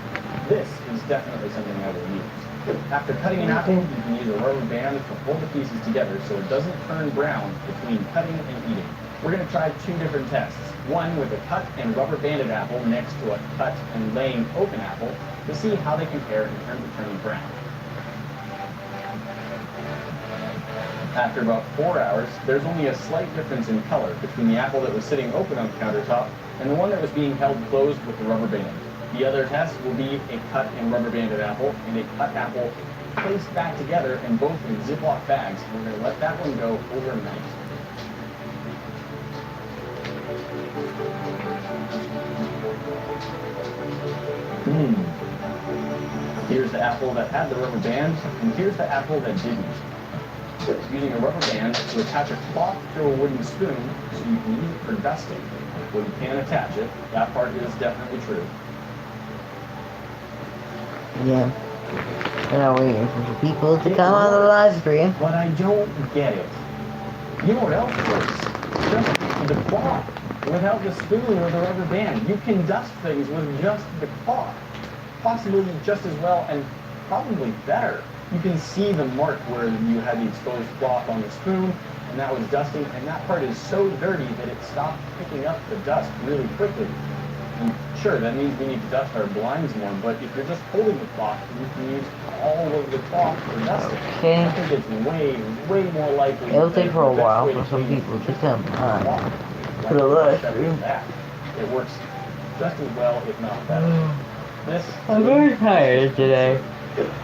This is definitely something I will use. After cutting an apple, you can use a rubber band to hold the pieces together so it doesn't turn brown between cutting and eating. We're going to try two different tests. One with a cut and rubber banded apple next to a cut and laying open apple to see how they compare in terms of turning brown. After about 4 hours, there's only a slight difference in color between the apple that was sitting open on the countertop and the one that was being held closed with the rubber band. The other test will be a cut and rubber banded apple and a cut apple placed back together and both in Ziploc bags. We're going to let that one go overnight. Here's the apple that had the rubber band, and here's the apple that didn't. Using a rubber band to attach a cloth to a wooden spoon so you can use it for dusting. Well, you can attach it. That part is definitely true. Yeah. We're not waiting for people to come on the live stream. But I don't get it. You know what else works? Just the cloth. Without the spoon or the rubber band, you can dust things with just the cloth. Possibly just as well and probably better. You can see the mark where you had the exposed cloth on the spoon and that was dusting, and that part is so dirty that it stopped picking up the dust really quickly. And sure, that means we need to dust our blinds more, but if you're just holding the cloth, you can use all of the cloth for dusting. Okay. I think it's way more likely. It'll take for a while for some people to come on for the live stream. It works just as well, if not better. I'm very tired today.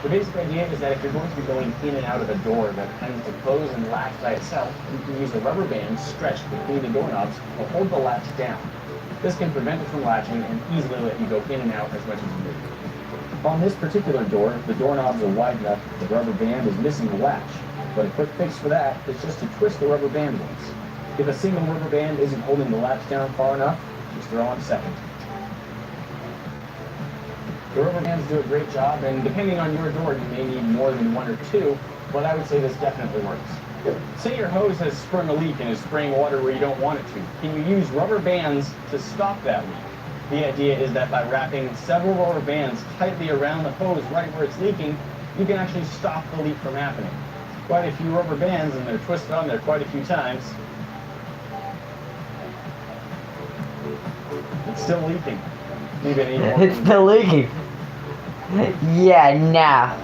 The basic idea is that if you're going to be going in and out of a door that tends to close and latch by itself, you can use a rubber band stretched between the doorknobs to hold the latch down. This can prevent it from latching and easily let you go in and out as much as you need. On this particular door, the doorknobs are wide enough that the rubber band is missing the latch, but a quick fix for that is just to twist the rubber band once. If a single rubber band isn't holding the latch down far enough, just throw on a second. The rubber bands do a great job, and depending on your door, you may need more than one or two, but I would say this definitely works. Say your hose has sprung a leak and is spraying water where you don't want it to. Can you use rubber bands to stop that leak? The idea is that by wrapping several rubber bands tightly around the hose right where it's leaking, you can actually stop the leak from happening. Quite a few rubber bands, and they're twisted on there quite a few times. It's still leaking. Maybe I need more. It's still leaking. Yeah, nah.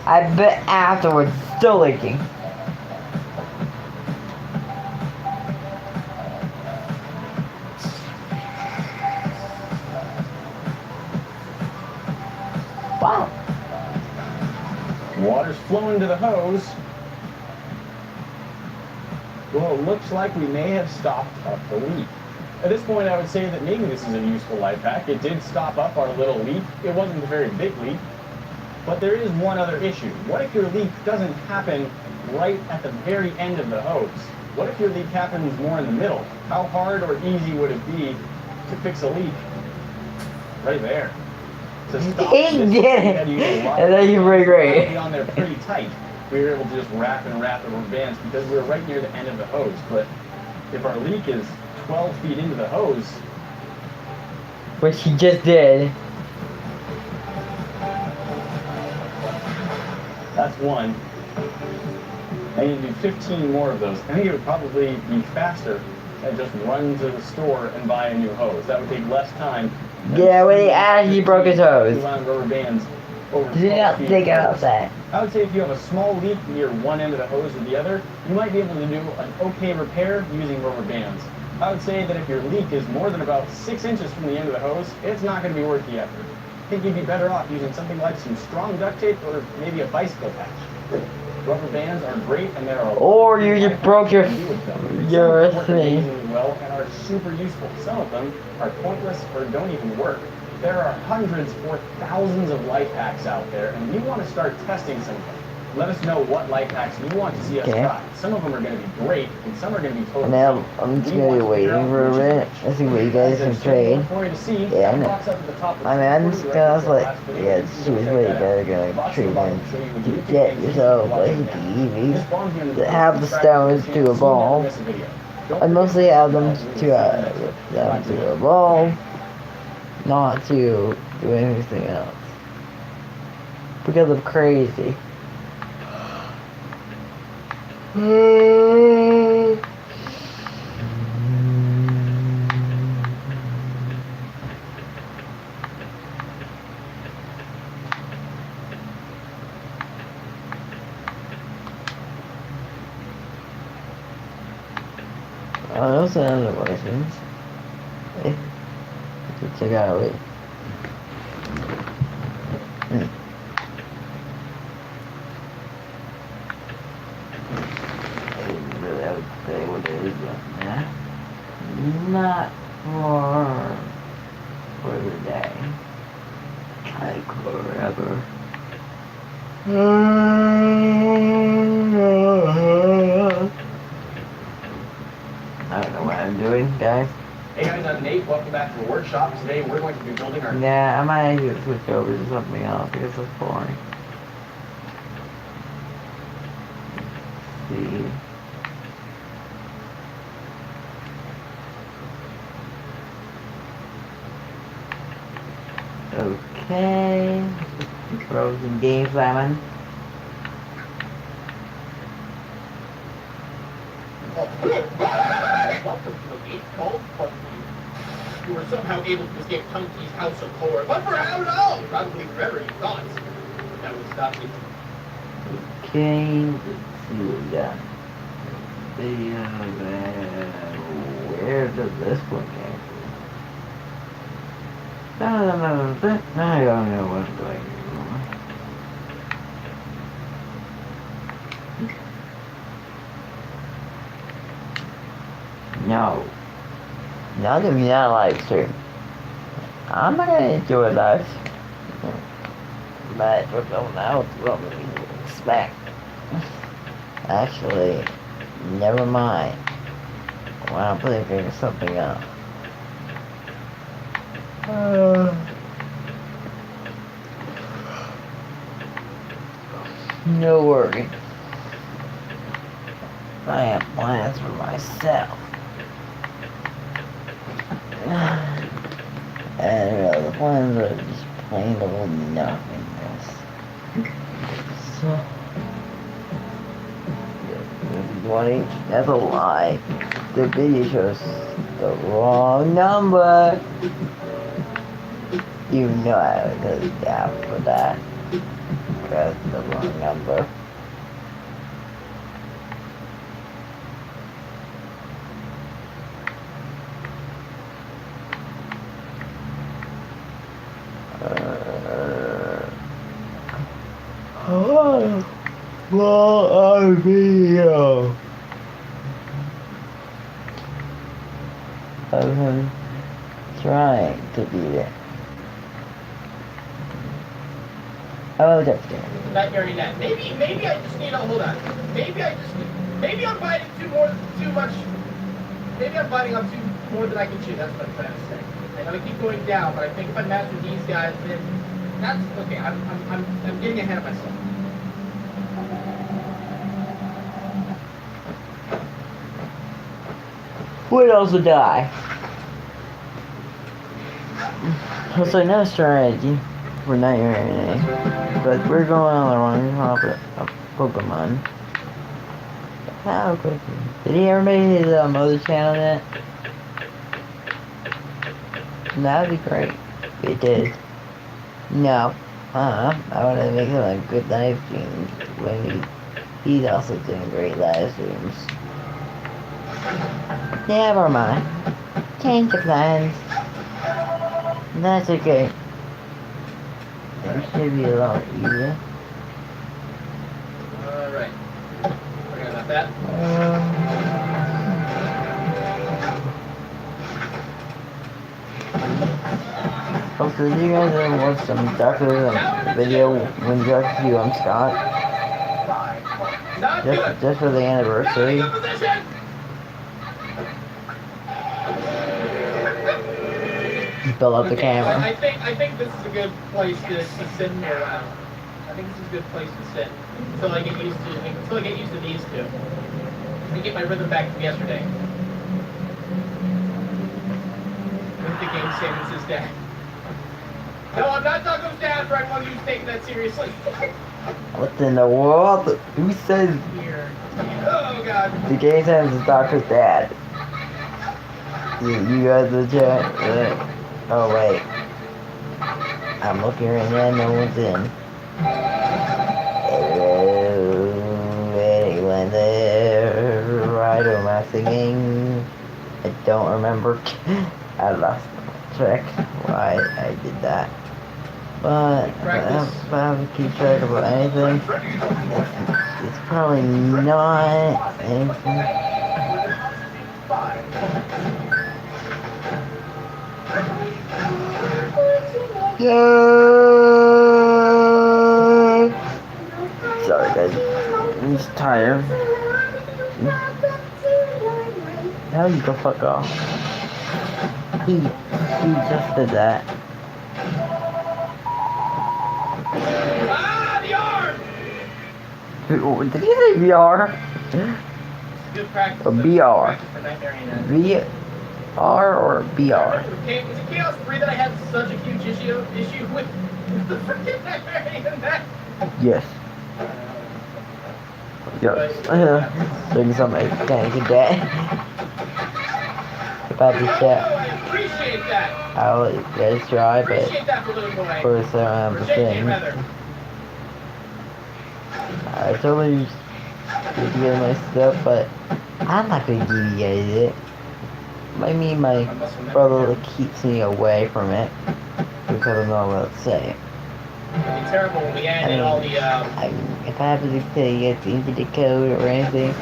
I bet afterwards it's still leaking. Wow. Water's flowing to the hose. Well, it looks like we may have stopped up the leak. At this point, I would say that maybe this is a useful life hack. It did stop up our little leak. It wasn't a very big leak. But there is one other issue. What if your leak doesn't happen right at the very end of the hose? What if your leak happens more in the middle? How hard or easy would it be to fix a leak right there? To stop He this, did it. And then you were great. on there pretty tight. We were able to just wrap the rubber bands because we were right near the end of the hose. But if our leak is 12 feet into the hose. Which he just did. That's one. I need to do 15 more of those. I think it would probably be faster than just run to the store and buy a new hose. That would take less time. Yeah, when he actually broke his hose. Rubber bands over Did he not think about that? I would say if you have a small leak near one end of the hose or the other, you might be able to do an okay repair using rubber bands. I would say that if your leak is more than about 6 inches from the end of the hose, it's not going to be worth the effort. I think you'd be better off using something like some strong duct tape or maybe a bicycle patch. Rubber bands are great, and there are. Or you just broke your thing. Well, and are super useful. Some of them are pointless or don't even work. There are hundreds or thousands of life hacks out there, and we want to start testing some of them. Let us know what life hacks you want to see us try. Some of them are going to be great, and some are going to be totally. Now I'm just gonna be waiting for a minute. Let's see what you guys can trade. Yeah, I know. I mean, I'm just gonna like, yeah, choose what you guys are gonna trade in to get yourself like the eevees that have the stones to evolve. I mostly have them to evolve, not to do anything else because I'm crazy. I also have the questions. Check out it. Say what it is, yeah. Not for the day. Like forever. I don't know what I'm doing, guys. Hey guys, I'm Nate. Welcome back to the workshop. Today we're going to be building our. Yeah, I might actually switch over to something else because it's boring. Let's see. Okay, frozen game salmon. You were somehow able to escape Tunky's house of horror, but for how long? Probably forever, you thought. That would stop you. Okay, let's see what we got. Where does this one go? I don't know what I'm doing anymore. No. Not gonna be that live stream. I'm not gonna enjoy live. But we're going out what we expect. Actually, never mind. Well, I'm figuring something out. No worry. I have plans for myself. And the plans are just plain old nothingness. So, 20, that's a lie. The video shows the wrong number. You know I would go down for that. Press the wrong number. Well, video of him trying to beat it. Oh, that's good. Not hearing that. Maybe I just need to hold on. Maybe I'm biting too much. Maybe I'm biting on more than I can chew. That's what I'm trying to say. I'm gonna keep going down, but I think if I master these guys, then that's okay. I'm getting ahead of myself. would also die. So no strategy for Nightmare anime. But we're going on the wrong topic of Pokemon. How quickly? Did he ever make his other channel yet? That'd be great. It did. No. I want to make him a good live stream when he's also doing great live streams. Never mind. Change the plans. That's okay. It should be a lot easier. Alright. Forget about that. Also, did you guys ever watch some Dr. video when Dr. I'm Scott? Not good. Just for the anniversary. Good position. Fill up the Okay, camera. I think this is a good place to sit in here. I think this is a good place to sit until I get used to these two. I get my rhythm back from yesterday. With the game Samus' dad. No, I'm not Douglas' dad for anyone who's taking that seriously. What in the world? Who says Here. Oh god. the game says is Doctor's dad? You guys legit. Oh wait. I'm looking right now, no one's in. Hello, anyone there? Right, am I singing? I don't remember. I lost track why I did that. But if I have to keep track about anything, it's probably not anything. Yay! Sorry guys, I'm just tired. How you go fuck off? He just did that. Ah, the arm! Did he say VR? Good practice. Or BR? Practice for Nightmare Anime. VR or BR? Was it Chaos 3 that I had such a huge issue with the freaking Nightmare Anime? Yes. Yes. Doing something kind of good day. About to Oh, chat. I appreciate that. I'll let you guys try, but Appreciate that for little boy. of course I don't have the For JJ, thing. rather. I totally get together my stuff, but I'm not gonna give you guys it. I mean, my brother keeps me away from it because I'm not allowed to say it. It'd be terrible when we add in all the, If I happen to tell you guys into the code or anything,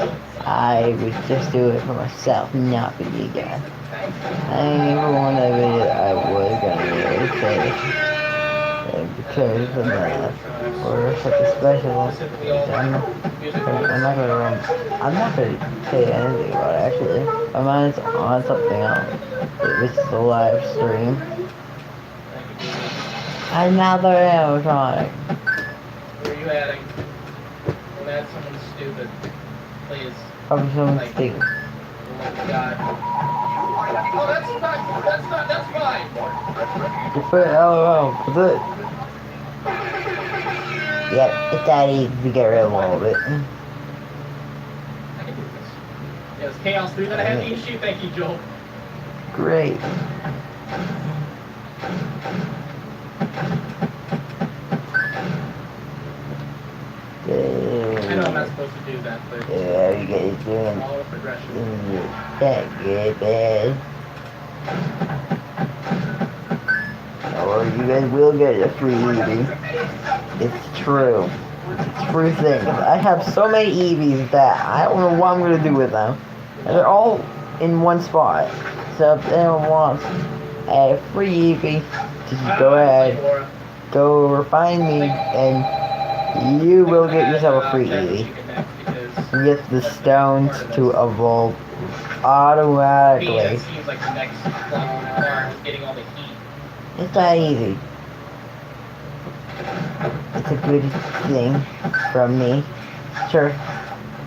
I would just do it for myself, not for you guys. I never want that video I was gonna really say because of that, or such a special one. I'm not gonna say anything about it actually. My mind's on something else, which is the live stream. Another animatronic. where you adding? Don't add someone stupid. Please. Probably someone Like- stupid. Oh my god. Oh, that's fine. You put LOL, that's it. Yep, it's that easy to get rid of all of it. I can do this. Yeah, it's Chaos 3 that I had the issue. Thank you, Joel. Great. I know I'm not supposed to do that, but Yeah, you guys doing follow progression. that good, man. Or you guys will get a free Eevee. It's true. It's a true thing. I have so many Eevees that I don't know what I'm going to do with them. And they're all in one spot. So if anyone wants a free Eevee, just go ahead, go over, find me, and you will get yourself a free Eevee. You get the stones to evolve automatically. Seems like the next car is getting all the heat. It's that easy. It's a good thing from me. Sure.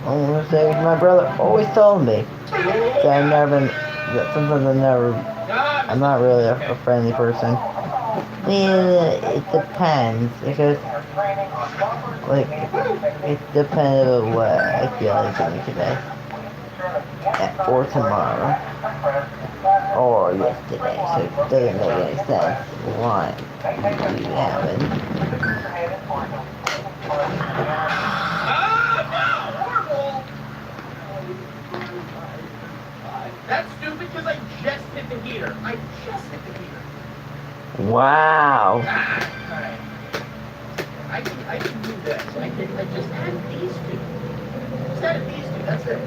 I'm gonna say my brother always told me that I never that sometimes I'm not really a friendly person. It depends, because, like, it depends on what I feel like doing today. Or tomorrow. Or yesterday, so it doesn't make any sense why you haven't. That's stupid because I just hit the heater. I just hit the heater. Wow. Alright. I can do this. I just added these two. Just added these two. That's it.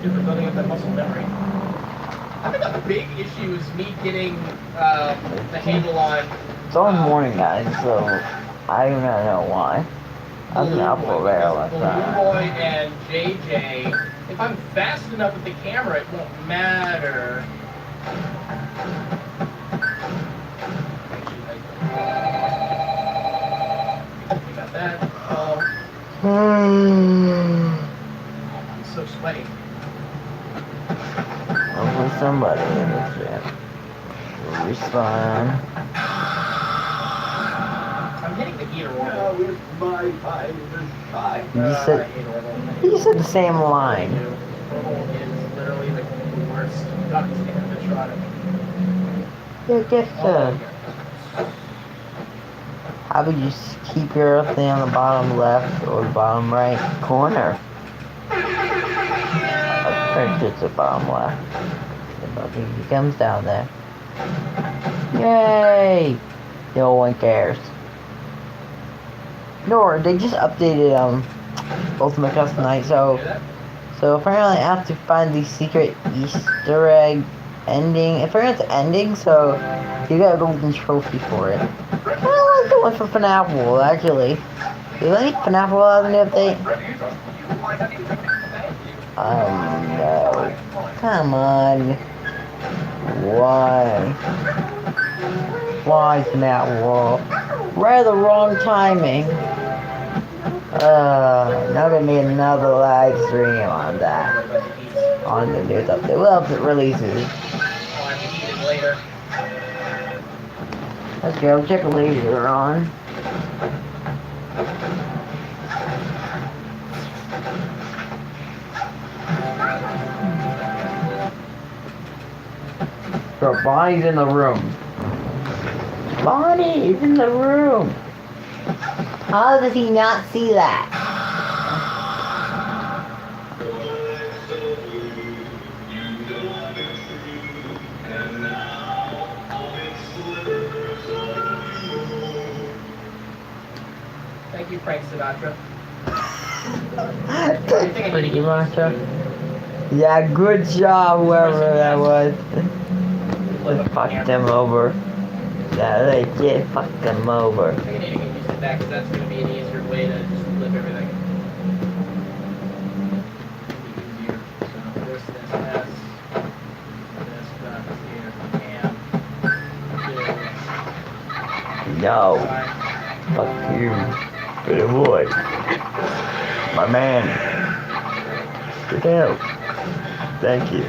Super building up that muscle memory. I think the big issue is me getting the handle on. It's all morning, guys, so I do not know why. I'm up for very long Blue time. Boy and JJ. If I'm fast enough with the camera, it won't matter. You got that? I'm so sweaty. Hopefully somebody in this chat will respond. I'm hitting the heater orbital. You said the same line. Orbital is literally the worst duck animatronic. Yeah, guess so. How about you keep your thing on the bottom left or the bottom right corner? I'm pretty sure it's the bottom left. I think he comes down there. Yay! No one cares. Nor they just updated Ultimate Custom Night, so apparently I have to find the secret Easter egg ending. I forgot the ending, so you got a golden trophy for it. I like the one for FNAF World, actually. Do they FNAF World have an update? No. Come on. Why? Why FNAF World? Right at the wrong timing. Now they made another live stream on that. On the news update. Well, if it releases. Let's go check later on. Bro, Bonnie's in the room. Bonnie is in the room. How does he not see that? Thank you, Frank Sinatra. Pretty good, Master. Yeah, good job, whoever that was. They fucked them over. Yeah, they did fuck them over. I think I need to get used to that because that's going to be an easier way to just flip everything. Easier. So this, here, and, No. Fuck you. Good boy. My man. Good help. Thank you.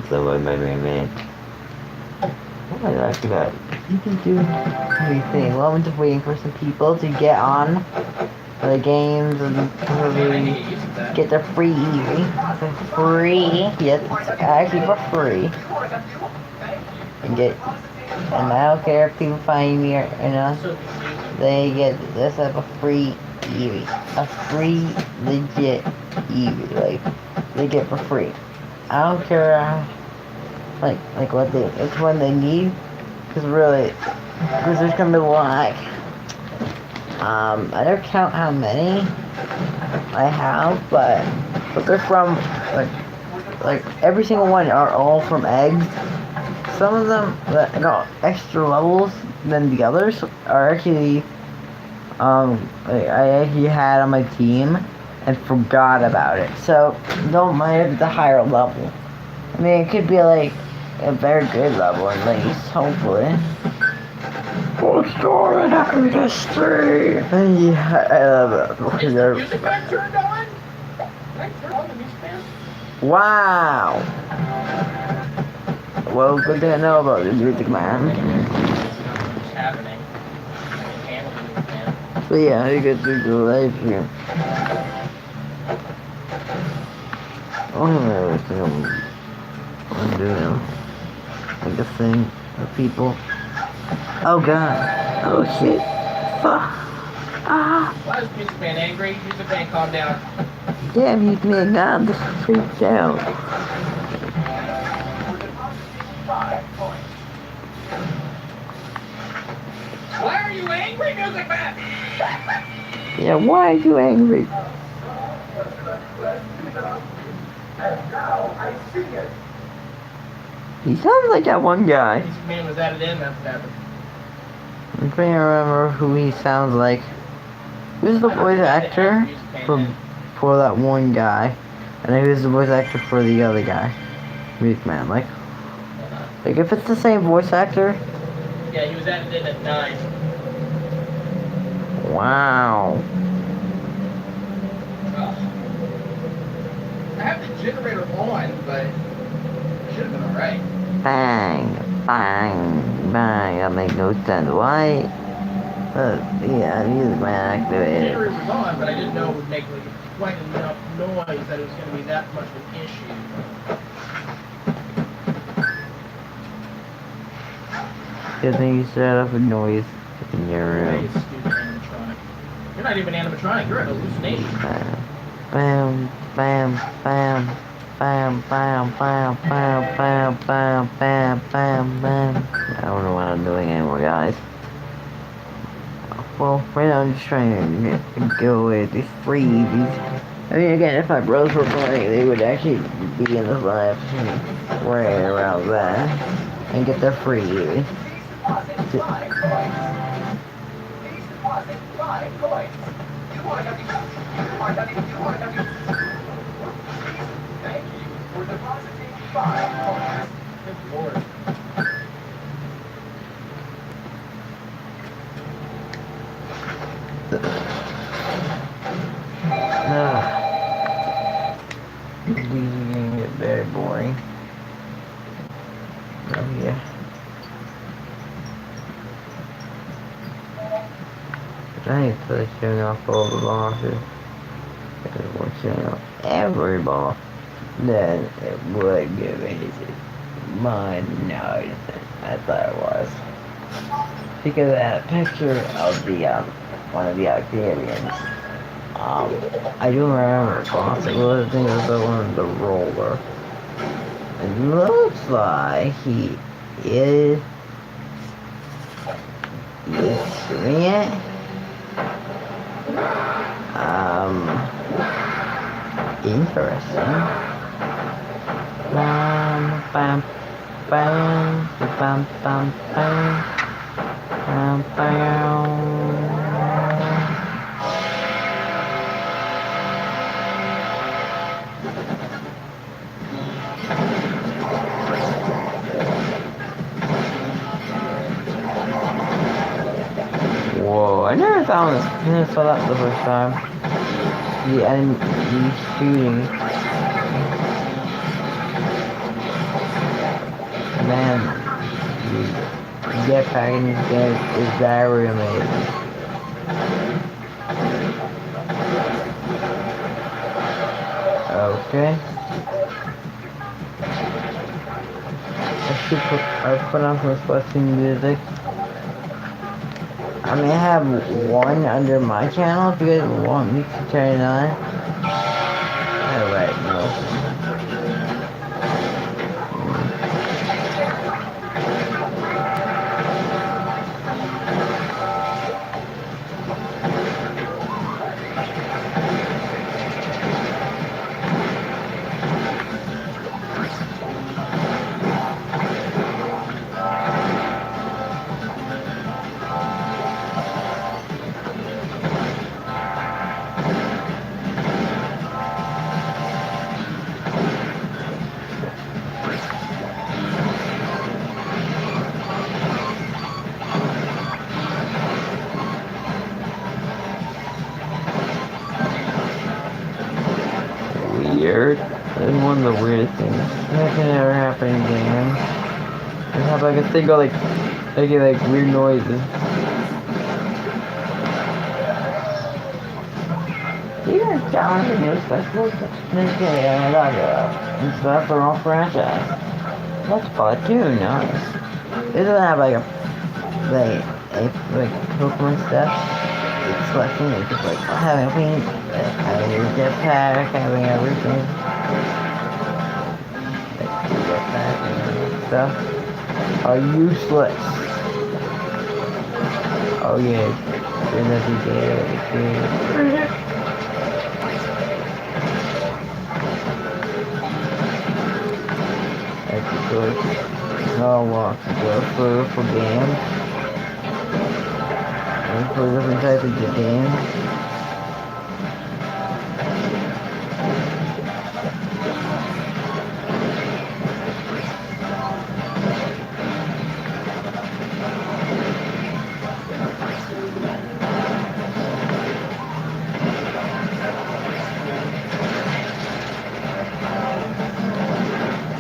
So my man. What I like about it, you can do anything. Well, I'm just waiting for some people to get on the games and probably get their free eevee. For free. Yes, it's actually for free. And I don't care if people find me or not. They get this as a free eevee. A free legit eevee. Like, they get for free. I don't care like what which one they need, because there's gonna be like I don't count how many I have, but they're from like every single one are all from eggs. Some of them that extra levels than the others are actually I actually had on my team and forgot about it, so don't mind the higher level. I mean, it could be like a very good level at least, hopefully. What's going on the street? Yeah, I love it. Is the music band turned on? Can I turn on the music band? Wow. Well, good to know about the music man. What's happening? I can handle the music band. So yeah, you get through the live here. I don't know everything I'm doing. Like a thing with people. Oh god. Oh shit. Fuck. Ah. Why is music band angry? Music band, calm down. Damn you, man. I'm just freaked out. Why are you angry, music band? Yeah, why are you angry? He sounds like that one guy. Music man was added in, that's what happened. I'm trying to remember who he sounds like. Who's the voice actor for that one guy? And who's the voice actor for the other guy? Music man, like if it's the same voice actor. Yeah, he was added in at 9. Wow. Ugh. I have the generator on, but it should have been alright. Bang, bang, bang. That makes no sense. Why? Yeah, music man The activated. generator was on, but I didn't know it would make like quite enough noise that it was going to be that much of an issue. Good thing you set off a noise in your You room. stupid animatronic. You're not even animatronic, you're an hallucination. Bam, bam, bam, bam, bam, bam, bam, bam, bam, bam, bam, bam. I don't know what I'm doing anymore, guys. Well, right now I'm just trying to go away with these freebies. I mean, again, if my brothers were playing, they would actually be in the live right around that and get their freebies. Good lord. These are gonna get very boring. Oh yeah. I need to turn off all the bosses. If we're turning off every boss, then it would give me my noise. I thought it was. Because I had a picture of the one of the Octavians. I do remember a boss. It was, I think it was the one with the roller. It looks like he is doing it. Interesting. Bam, bam, bam, bam, bam, bam, bam, bam. Whoa, I never saw that the first time. The enemy shooting. Man, the jetpack in this game is very amazing. Okay. I put on some spicy music. I may have one under my channel if you guys want me to turn it on. Alright, no. weird. It's one of the weirdest things that can ever happen in games. They have like a thing go like making like weird noises. Even challenging new specials in this game I got and stuff for all franchise. That's fun too, nice. It doesn't have like a Pokemon stuff. It's selecting it's just like having a paint, having your jetpack, having everything. Like jetpack and stuff are useless. Oh yeah, there's nothing there. That's good. Oh well, go for games. And for different types of games.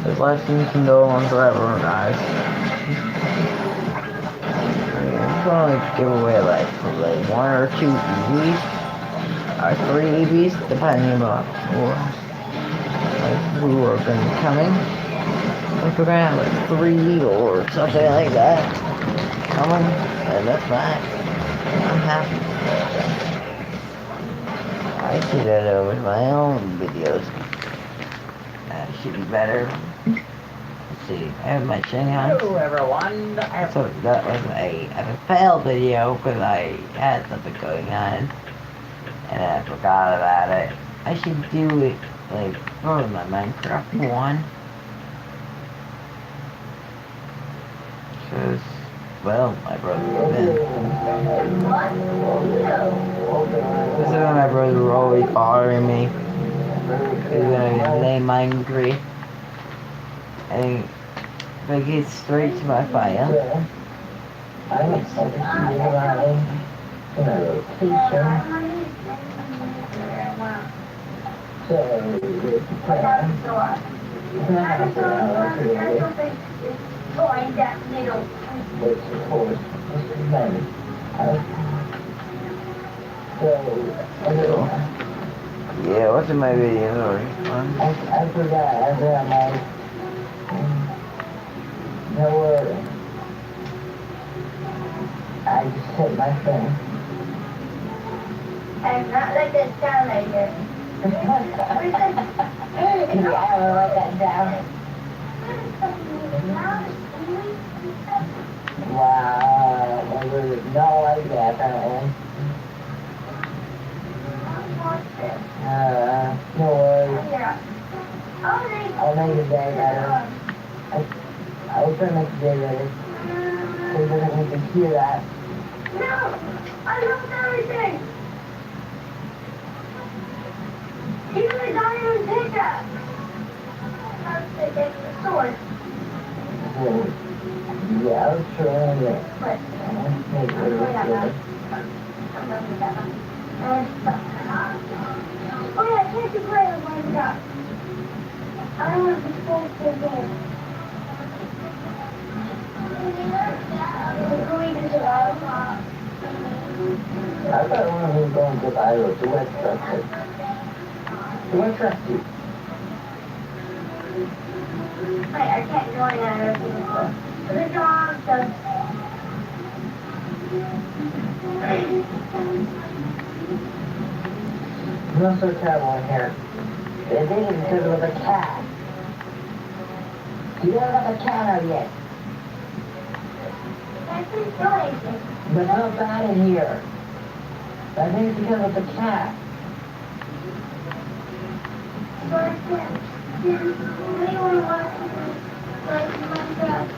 This license can go on forever, guys. I'm gonna like give away like 1 or 2 EVs, or 3 EVs, depending on who are gonna be coming. Like we're gonna have like 3 or something like that coming, and that's fine. I'm happy. I see that over my own videos. That should be better. Let's see, I have my chin on. Hello everyone. So that was a failed video because I had something going on and I forgot about it. I should do it like for my Minecraft one. Because, well, my brother was in. This is when my brother were always bothering me. He's gonna lay Minecraft. And if I get straight to my file. I would say that you are in a location. So, it's a plan. Which, of course, is men. So, Yeah, what's in my video? Sorry. I forgot. I forgot my... No worry. I just hit my thing. I'm not like that sound like it. Yeah, I will write that down. Wow, I really don't like that apparently. No worries. I'll make the day better. I will try to make the day better. So he doesn't need to hear that. No, I love everything. Even the diamond pickup. That's the sword. Yeah, I'll try it. But I'll make it better. oh yeah, can't you play with my stuff? I don't want to be forced to again. We're going to the I thought one of them was going to the island. Do I trust it? Do I trust you? I can't join that before. The dog does. Not so terrible in here. They did it because it was a cat. You don't have a cat out yet. That's his noise. But not bad in here. I think it's because of the cat. But anyone wants to like Minecraft?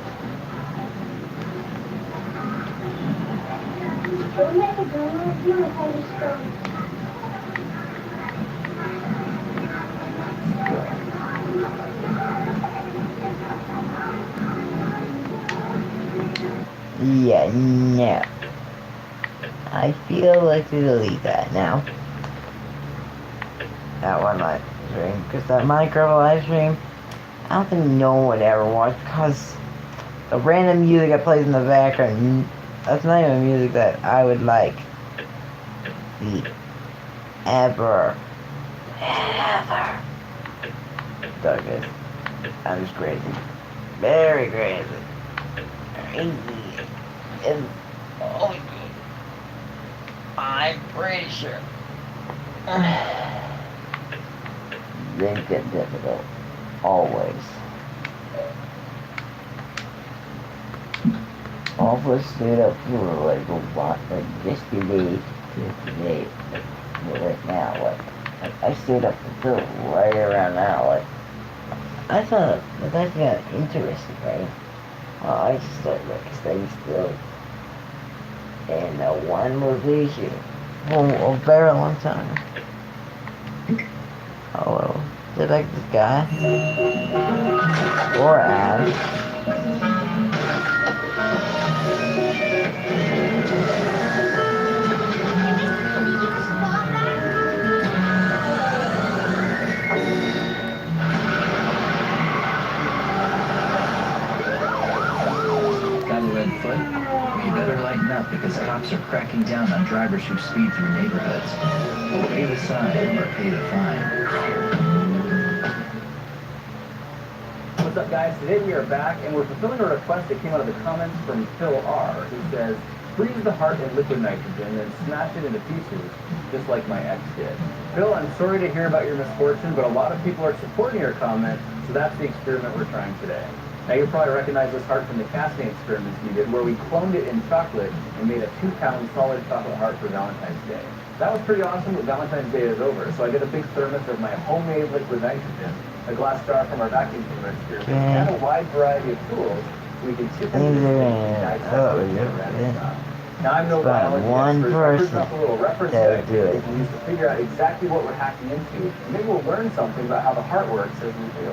Can we make a game with you if I just go? Yeah, no. I feel like to delete that now. That one might stream. Because that Minecraft live stream, I don't think no one would ever watch. Because the random music that plays in the background, that's not even music that I would like. The ever. Douglas. I'm just crazy. Very crazy. Crazy. And, oh my god. I'm pretty sure. Things get difficult. Always. Almost stayed up for like a lot, like yesterday, but right now, like I stayed up until right around now, like I thought that's kind of interesting, right? Well, I just started like staying still in one location for a very long time. Oh well, did like this guy or ad? Up because cops are cracking down on drivers who speed through neighborhoods. Pay the sign or pay the fine. What's up, guys? Today we are back and we're fulfilling a request that came out of the comments from Phil R, who says, freeze the heart in liquid nitrogen and smash it into pieces, just like my ex did. Phil, I'm sorry to hear about your misfortune, but a lot of people are supporting your comment, so that's the experiment we're trying today. Now, you probably recognize this heart from the casting experiments we did, where we cloned it in chocolate and made a 2-pound solid chocolate heart for Valentine's Day. That was pretty awesome, but Valentine's Day is over, so I get a big thermos of my homemade liquid nitrogen, a glass jar from our vacuum cleaner experiment, and a wide variety of tools so we can tip into this thing. Now, I'm no biologist expert, so I'm a little reference that we can use to figure out exactly what we're hacking into. And maybe we'll learn something about how the heart works as we do.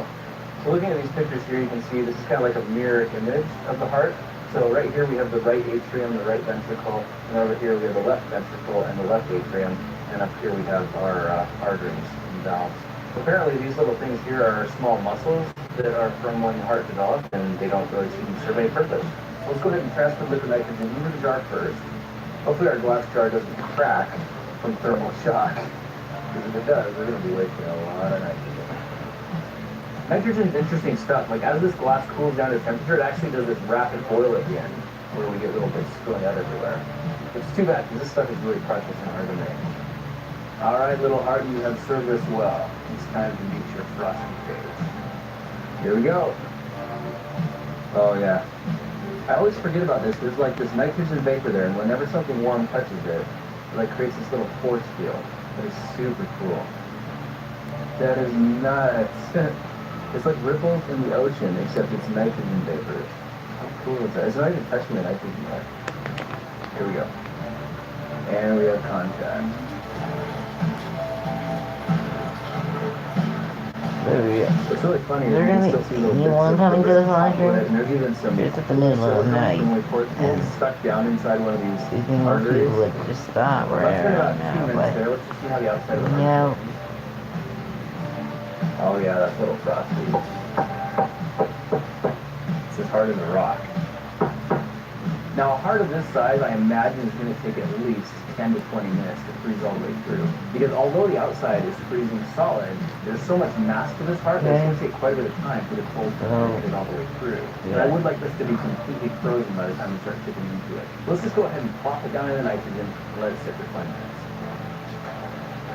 So looking at these pictures here, you can see this is kind of like a mirror image of the heart. So right here we have the right atrium, the right ventricle, and over here we have the left ventricle and the left atrium, and up here we have our arteries and valves. So apparently these little things here are small muscles that are from when the heart developed, and they don't really seem to serve any purpose. So let's go ahead and transfer liquid nitrogen into the jar first. Hopefully our glass jar doesn't crack from thermal shock, because if it does, we're going to be wasting a lot of nitrogen. Nitrogen is interesting stuff. Like, as this glass cools down to temperature, it actually does this rapid boil at the end, where we get little bits going out everywhere. It's too bad, because this stuff is really precious and hard to make. All right, little heart, you have served us well. It's time to meet your frosty face. Here we go. Oh, yeah. I always forget about this. There's like this nitrogen vapor there, and whenever something warm touches it, it like creates this little force field. That is super cool. That is nuts. It's like ripples in the ocean, except it's nitrogen vapors. How cool is that? It's not even touching the nitrogen yet. Here we go. And we have contact. It's really funny that you can still see little bits coming to the of it, and there's even some it's at the middle of the night. Stuck down inside one of these Most arteries. people would just stop Well, right that's been about around 2 now, minutes but there. Let's just see how the outside of the yeah. Oh yeah, that's a little frosty. It's as hard as a rock. Now a heart of this size, I imagine, is going to take at least 10 to 20 minutes to freeze all the way through. Because although the outside is freezing solid, there's so much mass to this heart that it's going to take quite a bit of time for the cold to make it all the way through. But I would like this to be completely frozen by the time we start chipping into it. Let's just go ahead and plop it down in the nitrogen and let it sit for 20 minutes.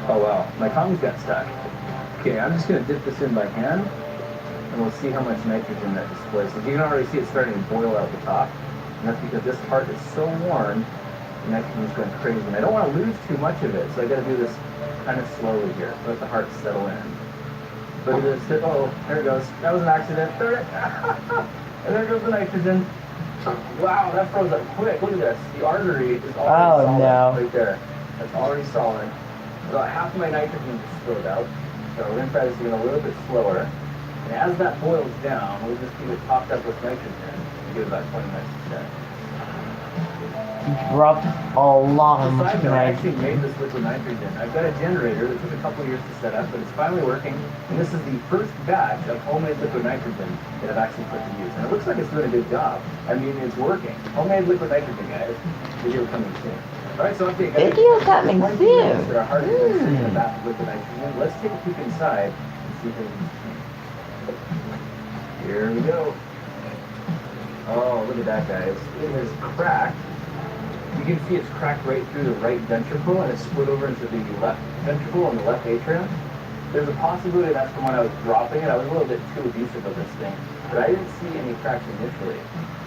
Oh wow, my comms got stuck. Okay, I'm just going to dip this in by hand, and we'll see how much nitrogen that displays. So you can already see it starting to boil out the top, and that's because this part is so warm, the nitrogen is going crazy. And I don't want to lose too much of it, so I got to do this kind of slowly here. Let the heart settle in. Look at this. Oh, there it goes. That was an accident. And there goes the nitrogen. Wow, that froze up quick. Look at this. The artery is already solid right there. That's already solid. About half of my nitrogen just spilled out. So we're going to try this again a little bit slower. And as that boils down, we'll just keep it topped up with nitrogen and give it about 20 minutes to set. dropped a lot of Side note, I actually nitrogen. made this liquid nitrogen. I've got a generator that took a couple years to set up, but it's finally working. And this is the first batch of homemade liquid nitrogen that I've actually put to use. And it looks like it's doing a good job. I mean, it's working. Homemade liquid nitrogen, guys. Video coming soon. All right, so update, guys. Video coming 20 minutes soon. for a hard in a bath of liquid nitrogen. Let's take a peek inside and see if anything's changed. Here we go. Oh, look at that, guys. It is cracked. You can see it's cracked right through the right ventricle, and it's split over into the left ventricle and the left atrium. There's a possibility that's from when I was dropping it. I was a little bit too abusive of this thing, but I didn't see any cracks initially.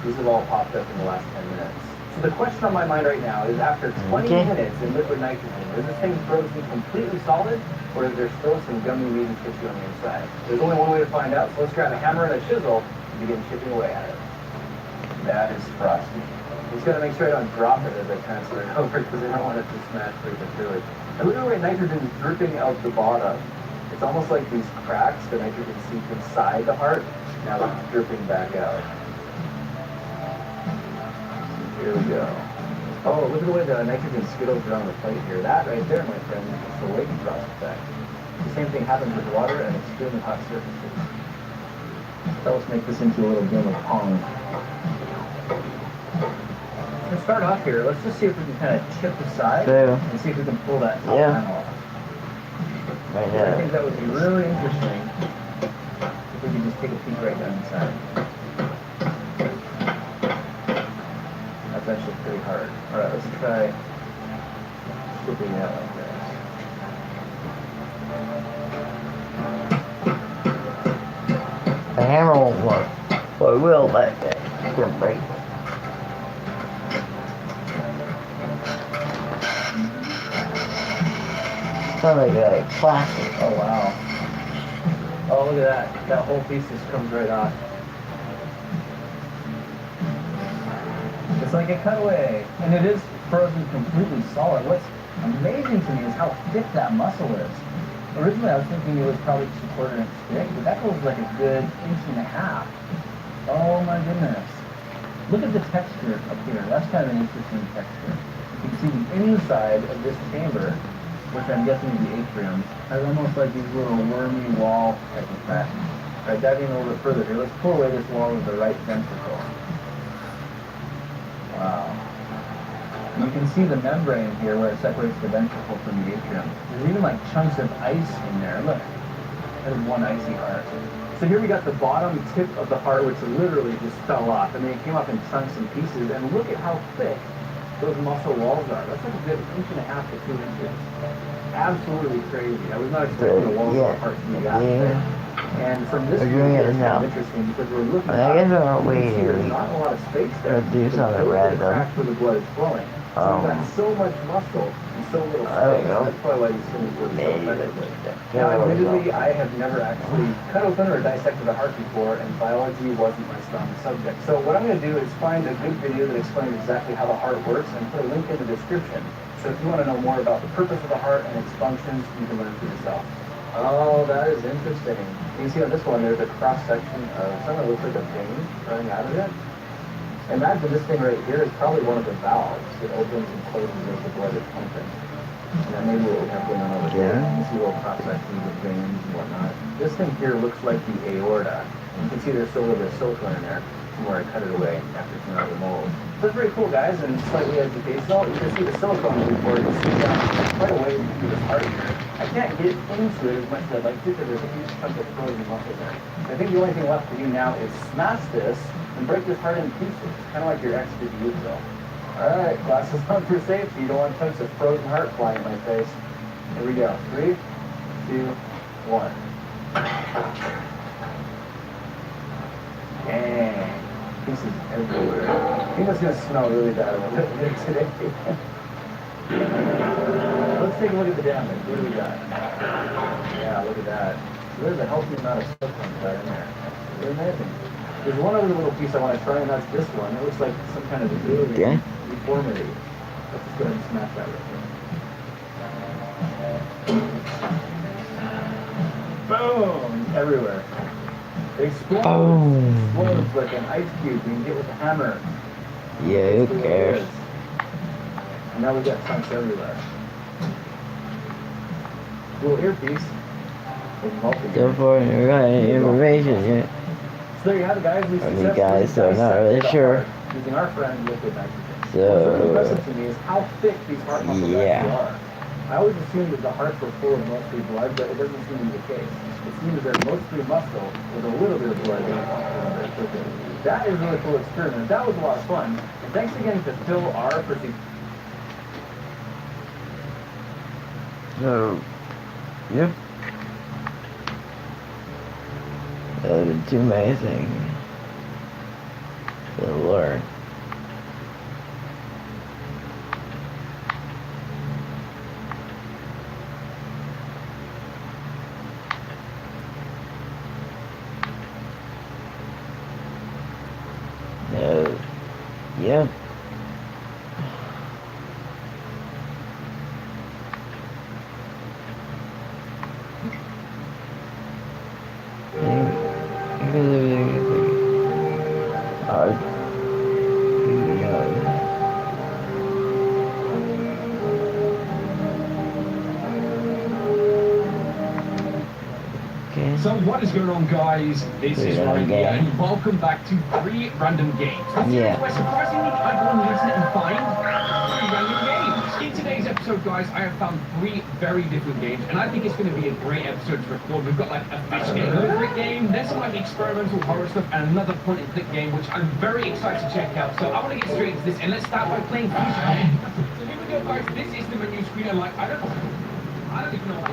These have all popped up in the last 10 minutes. So the question on my mind right now is, after 20 minutes in liquid nitrogen, is this thing frozen completely solid, or is there still some gummy weedy tissue on the inside? There's only one way to find out, so let's grab a hammer and a chisel and begin chipping away at it. That is frosty. Just gotta make sure I don't drop it as I transfer it over, because I don't want it to smash prematurely. And look at the way nitrogen is dripping out the bottom. It's almost like these cracks, the nitrogen seeped inside the heart. Now it's dripping back out. Here we go. Oh, look at the way the nitrogen skittles around the plate here. That right there, my friend, is the Lake frost effect. The same thing happens with water and extremely hot surfaces. So let's make this into a little game of pong. To start off here, let's just see if we can kind of chip the side and see if we can pull that top panel off. Right I there. think that would be really interesting if we could just take a peek right down inside. That's actually pretty hard. Alright, let's try slipping that like this. The hammer won't work. Well, it will, but it's gonna break. Sounds like plastic. Oh wow. Oh, look at that. That whole piece just comes right off. It's like a cutaway. And it is frozen completely solid. What's amazing to me is how thick that muscle is. Originally I was thinking it was probably just a quarter inch thick, but that goes like a good 1.5 inches. Oh my goodness. Look at the texture up here. That's kind of an interesting texture. You can see the inside of this chamber, which I'm guessing is the atrium, has almost like these little wormy wall type of cracks. Alright, diving a little bit further here, let's pull away this wall with the right ventricle. Wow. And you can see the membrane here where it separates the ventricle from the atrium. There's even like chunks of ice in there. Look, there's one icy heart. So here we got the bottom tip of the heart, which literally just fell off. I mean, it came off in chunks and pieces, and look at how thick those muscle walls are. That's like a good 1.5 to 2 inches. Absolutely crazy. I was not expecting the walls of the heart to be that thick. And from this view, it's kind of interesting because we're looking at it. There's not a lot of space there. Do something random. Cracks where the blood is flowing. So we've got so much muscle and so little space. That's probably why these things work so effectively. Now, admittedly, I have never actually cut open or dissected a heart before, and biology wasn't my strong subject. So what I'm going to do is find a good video that explains exactly how the heart works and put a link in the description. So if you want to know more about the purpose of the heart and its functions, you can learn for yourself. Oh, that is interesting. You can see on this one, there's a cross-section of something that looks like a vein running out of it. Imagine this thing right here is probably one of the valves that opens and closes as the blood is pumping. And that may be what we have going on over here. You can see little cross-sections of veins and whatnot. This thing here looks like the aorta. And you can see there's still a little bit of silicone in there from where I cut it away after it's out of the mold. So it's very cool, guys, and slightly educational. You can see the silicone before you see down quite a ways through this part here. I can't get into it as much as I'd like to because there's a huge chunk of frozen muscle there. I think the only thing left to do now is smash this and break this heart in pieces, kind of like your ex did to you, Phil. Alright, glasses on for safety. You don't want chunks of frozen heart flying in my face. Here we go. 3, 2, 1. Dang. Pieces everywhere. I think that's going to smell really bad a little bit today. Let's take a look at the damage. What do we got? Yeah, look at that. So there's a healthy amount of silicone right in there. That's really amazing. There's one other little piece I want to try, and that's this one. It looks like some kind of alien deformity. Let's just go ahead and smash that real quick. Boom! Everywhere. They explode like an ice cube. You can get with a hammer. Yeah, who cares? And now we've got chunks everywhere. Little earpiece. So far, you got any information yet? So there you have it, guys. We You guys, so I'm not really sure. Using our friend liquid nitrogen. So, What's really impressive to me is how thick these heart muscles yeah. actually are. I always assumed that the hearts were full of mostly blood, but it doesn't seem to be the case. It seems that they're mostly muscle with a little bit of blood in it. That is a really cool experiment. That was a lot of fun. And thanks again to Phil R. for So, yep. Those are too many things to learn. Yeah. So what is going on, guys? This is Ryan here, and welcome back to 3 Random Games. The series where surprisingly I go on the internet and find 3 random games. In today's episode, guys, I have found 3 very different games, and I think it's going to be a great episode to record. We've got like a fish game, a great game, then some like experimental horror stuff, and another point-and-click game, which I'm very excited to check out. So I want to get straight into this, and let's start by playing Fish. So here we go, guys. This is the menu screen, and like I don't even know what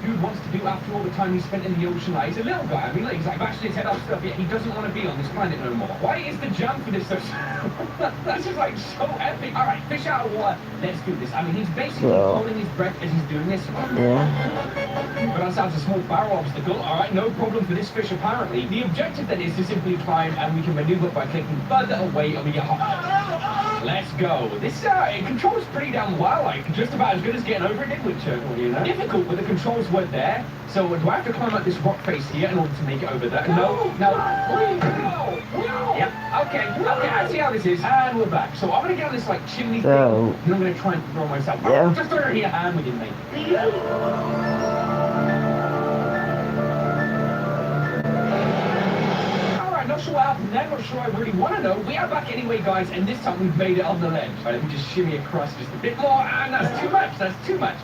dude wants to do after all the time he spent in the ocean. Like, he's a little guy. I mean, like, he's like bashing his head off stuff, yet he doesn't want to be on this planet no more. Why is the jump for this so this is like so epic. Alright, fish out of water. Let's do this. I mean, he's basically holding his breath as he's doing this. Yeah. But that sounds a small barrel obstacle. Alright, no problem for this fish apparently. The objective then is to simply climb, and we can maneuver by clicking further away, and we get hot. Let's go. This it controls pretty damn well, like just about as good as getting over it did with Turtle, you know? Difficult, but the controls were there. So do I have to climb up this rock face here in order to make it over there? No. Yep. Okay, I see how this is. And we're back. So I'm gonna get on this like chimney thing, and I'm gonna try and throw myself. Yeah. Just throw it here, and we didn't make it. Not sure what happened there, not sure I really want to know. We are back anyway, guys, and this time we've made it on the ledge. Right, let me just shimmy across just a bit more, and that's too much.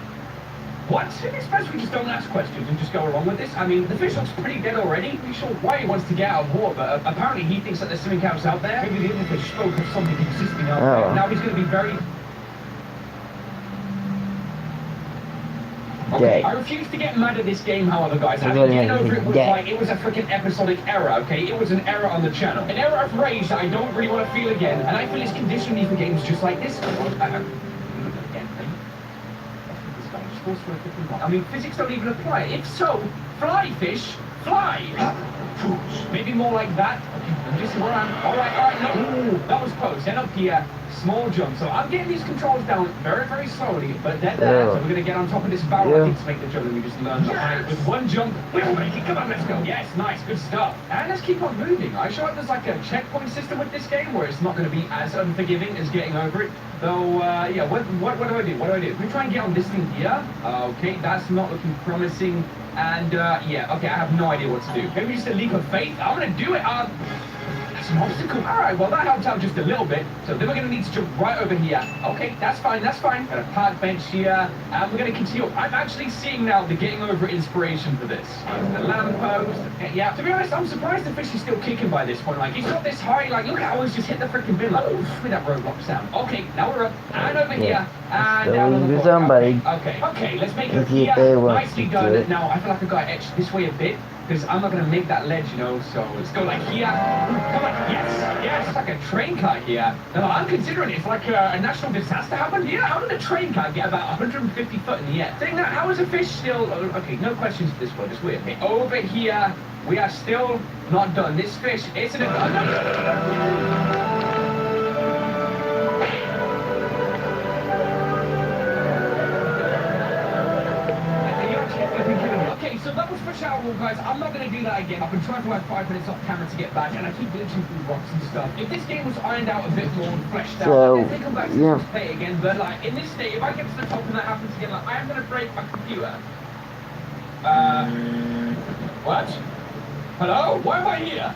What? It's best we just don't ask questions and just go along with this. I mean, the fish looks pretty dead already. I'm not sure why he wants to get out of water, but apparently he thinks that there's something else out there. Maybe the other fish spoke of something existing out there. Now he's going to be very... Okay, I refuse to get mad at this game, however, guys. I mean, getting over it was like, it was a freaking episodic error, okay? It was an error on the channel. An error of rage that I don't really want to feel again, and I feel it's conditioned me for games just like this. I mean, physics don't even apply. If so, fly, fish, fly! Maybe more like that. Just run. Alright, no. That was close. Then up here, small jump. So I'm getting these controls down very, very slowly, but then so we're going to get on top of this barrel, I think, to make the jump, and we just learn the height. With one jump, we'll make it. Come on, let's go. Yes, nice, good stuff. And let's keep on moving. I sure there's like a checkpoint system with this game where it's not going to be as unforgiving as getting over it. Though, yeah, what do I do? We try and get on this thing here. Okay, that's not looking promising. And, yeah, okay, I have no idea what to do. Maybe just a leap of faith. I'm going to do it. That's an obstacle. Alright, well, that helps out just a little bit. So then we're going to need to jump right over here. Okay, that's fine. Got a park bench here. And we're going to continue. I'm actually seeing now the getting over inspiration for this. The lamppost. Yeah, to be honest, I'm surprised the fish is still kicking by this point. Like, he's not this high. Like, look how he's just hit the freaking bin. Like, oof, with that roadblock sound. Okay, now we're up. And over here. And down on the floor. Okay, let's make it here. Nicely done. Now, I feel like I've got to etch this way a bit, because I'm not going to make that ledge, you know, so let's go like here. Come on, yes, it's like a train car here. Now, I'm considering it's like a national disaster happened here. How did a train car get about 150 foot in the air? Saying that, how is a fish still... Okay, no questions at this point, just wait. Okay, over here, we are still not done. This fish isn't... so that was for shower rule, guys. I'm not going to do that again. I've been trying for like 5 minutes off camera to get back, and I keep glitching through rocks and stuff. If this game was ironed out a bit more and fleshed out, So, I'd come back to this play again. But like in this state, if I get to the top and that happens again, like I am going to break my computer. What? Hello? Why am I here?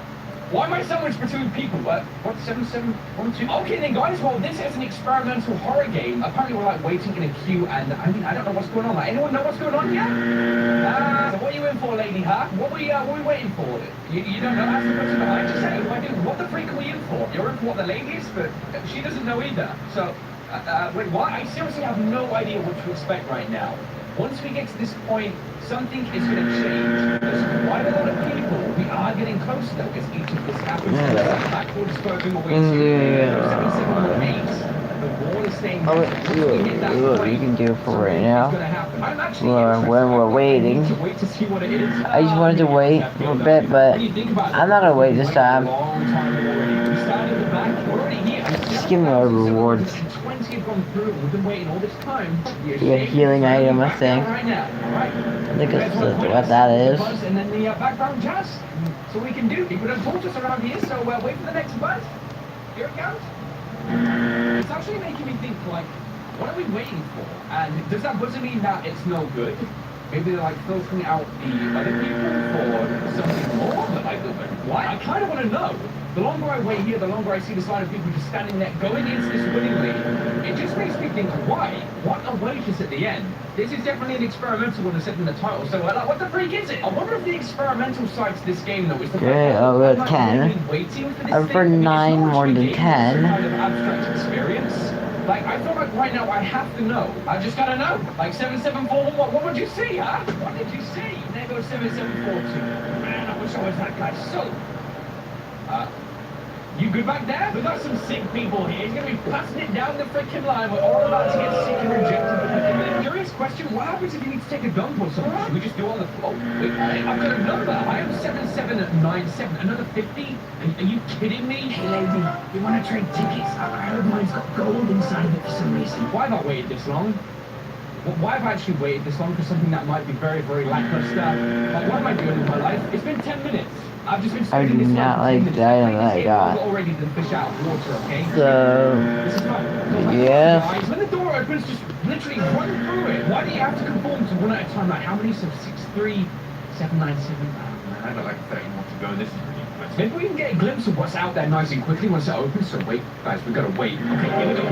Why am I sandwiched between people? What? 7712? Okay then guys, well this is an experimental horror game. Apparently we're like waiting in a queue and I mean I don't know what's going on. Like anyone know what's going on yet? So what are you in for, lady, huh? What are we waiting for? You don't know? Ask the person behind you. Say, what the freak are we in for? You're in for what the lady is, but she doesn't know either. So wait, what? I seriously have no idea what to expect right now. Once we get to this point, something is going to change. There's quite a lot of people. We are getting closer though, as each of this happens. Backwards spurting away to 77 The wall is staying. Oh, wait, what you can do for right now. When we're waiting. I just wanted to wait for a bit, but I'm not gonna wait this time. Just give me our rewards. Yeah, healing item, I think. I think that's what that is. And then the background jazz. So we can do. People don't talk to us around here, so wait for the next buzz. Here it comes. It's actually making me think, like, what are we waiting for? And does that buzzer mean that it's no good? Maybe they're like filtering out the other people for something more? But like, why? I kind of want to know. The longer I wait here, the longer I see this line of people just standing there going into this willingly. It just makes me think, why? What a waitress at the end. This is definitely an experimental one, as said in the title. So, like, what the freak is it? I wonder if the experimental side to this game, though, is the fact that 10. I've heard 9 more than 10. Kind of abstract experience. Like, I feel like right now I have to know. I just gotta know. Like, 7741, what would you see, huh? What did you see? There goes 7742. Man, I wish I was that guy. So, you good back there? We got some sick people here. He's gonna be passing it down the freaking line. We're all about to get sick and rejected. Curious question, what happens if you need to take a dump or something? Should we just do it on the floor? Wait, I've got a number. I am 7797. Another 50? Are you kidding me? Hey lady, you want to trade tickets? I heard mine's got gold inside of it for some reason. Why have I waited this long? Why have I actually waited this long for something that might be very, very lackluster? Like, what am I doing with my life? It's been 10 minutes. I've just been I do not like the item that I got. Already the fish out of water, okay? So, yeah. When the door opens, just literally run through it. Why do you have to conform to one at a time? Like, how many? So 63797. I got like 30 more to go. This is ridiculous. Maybe we can get a glimpse of what's out there nice and quickly once it opens. So wait, guys, we gotta wait. Okay, here we go.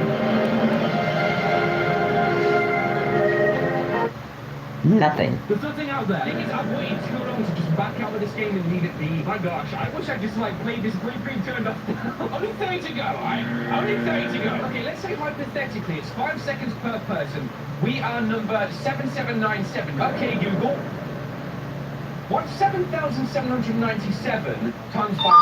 Nothing. There's nothing out there. Thing is, I've waited too long to just back out of this game and leave it be. My gosh, I wish I just like played this briefly turned off. Only 30 to go, alright? Only 30 to go. Okay, let's say hypothetically it's 5 seconds per person. We are number 7797. Okay, Google. What's 7,797 times by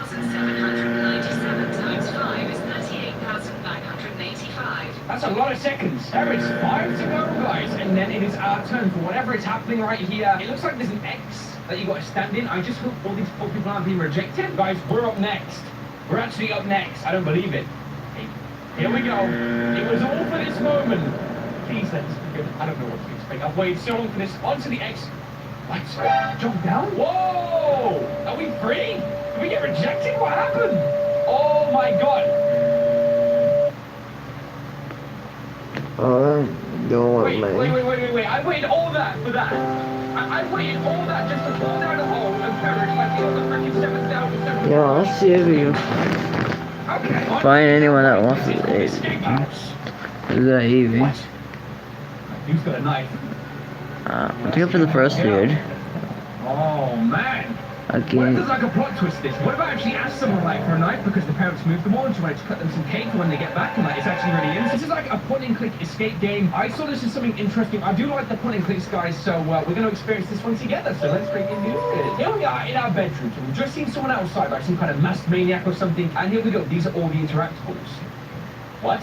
5? 7,797 times 5 is 38,985. That's a lot of seconds. There is 5 to go, guys, and then it is our turn for whatever is happening right here. It looks like there's an X that you got to stand in. I just hope all these poor people aren't being rejected. Guys, we're up next. We're actually up next. I don't believe it. Okay, here we go. It was all for this moment. Please let this be good. I don't know what to expect. I've waited so long for this. Onto the X. Like, jump down? Whoa! Are we free? Did we get rejected? What happened? Oh my god. Wait. I waited all that for that. I waited all that just to fall down a hole and perish like the other freaking 7,000. Yeah, let's see if you Okay, find anyone that wants to escape house. Is that eevee? What? Who's got a knife? I think for the first dude. Oh man. What if Again. there's like a plot twist to this? What if I actually asked someone like for a knife because the parents moved them on and she wanted to cut them some cake when they get back and like it's actually really in? This is like a point and click escape game. I saw this as something interesting. I do like the point and clicks, guys, so we're going to experience this one together. So let's bring in music. Here we are in our bedroom. So we've just seen someone outside, like some kind of masked maniac or something. And here we go. These are all the interactables. What?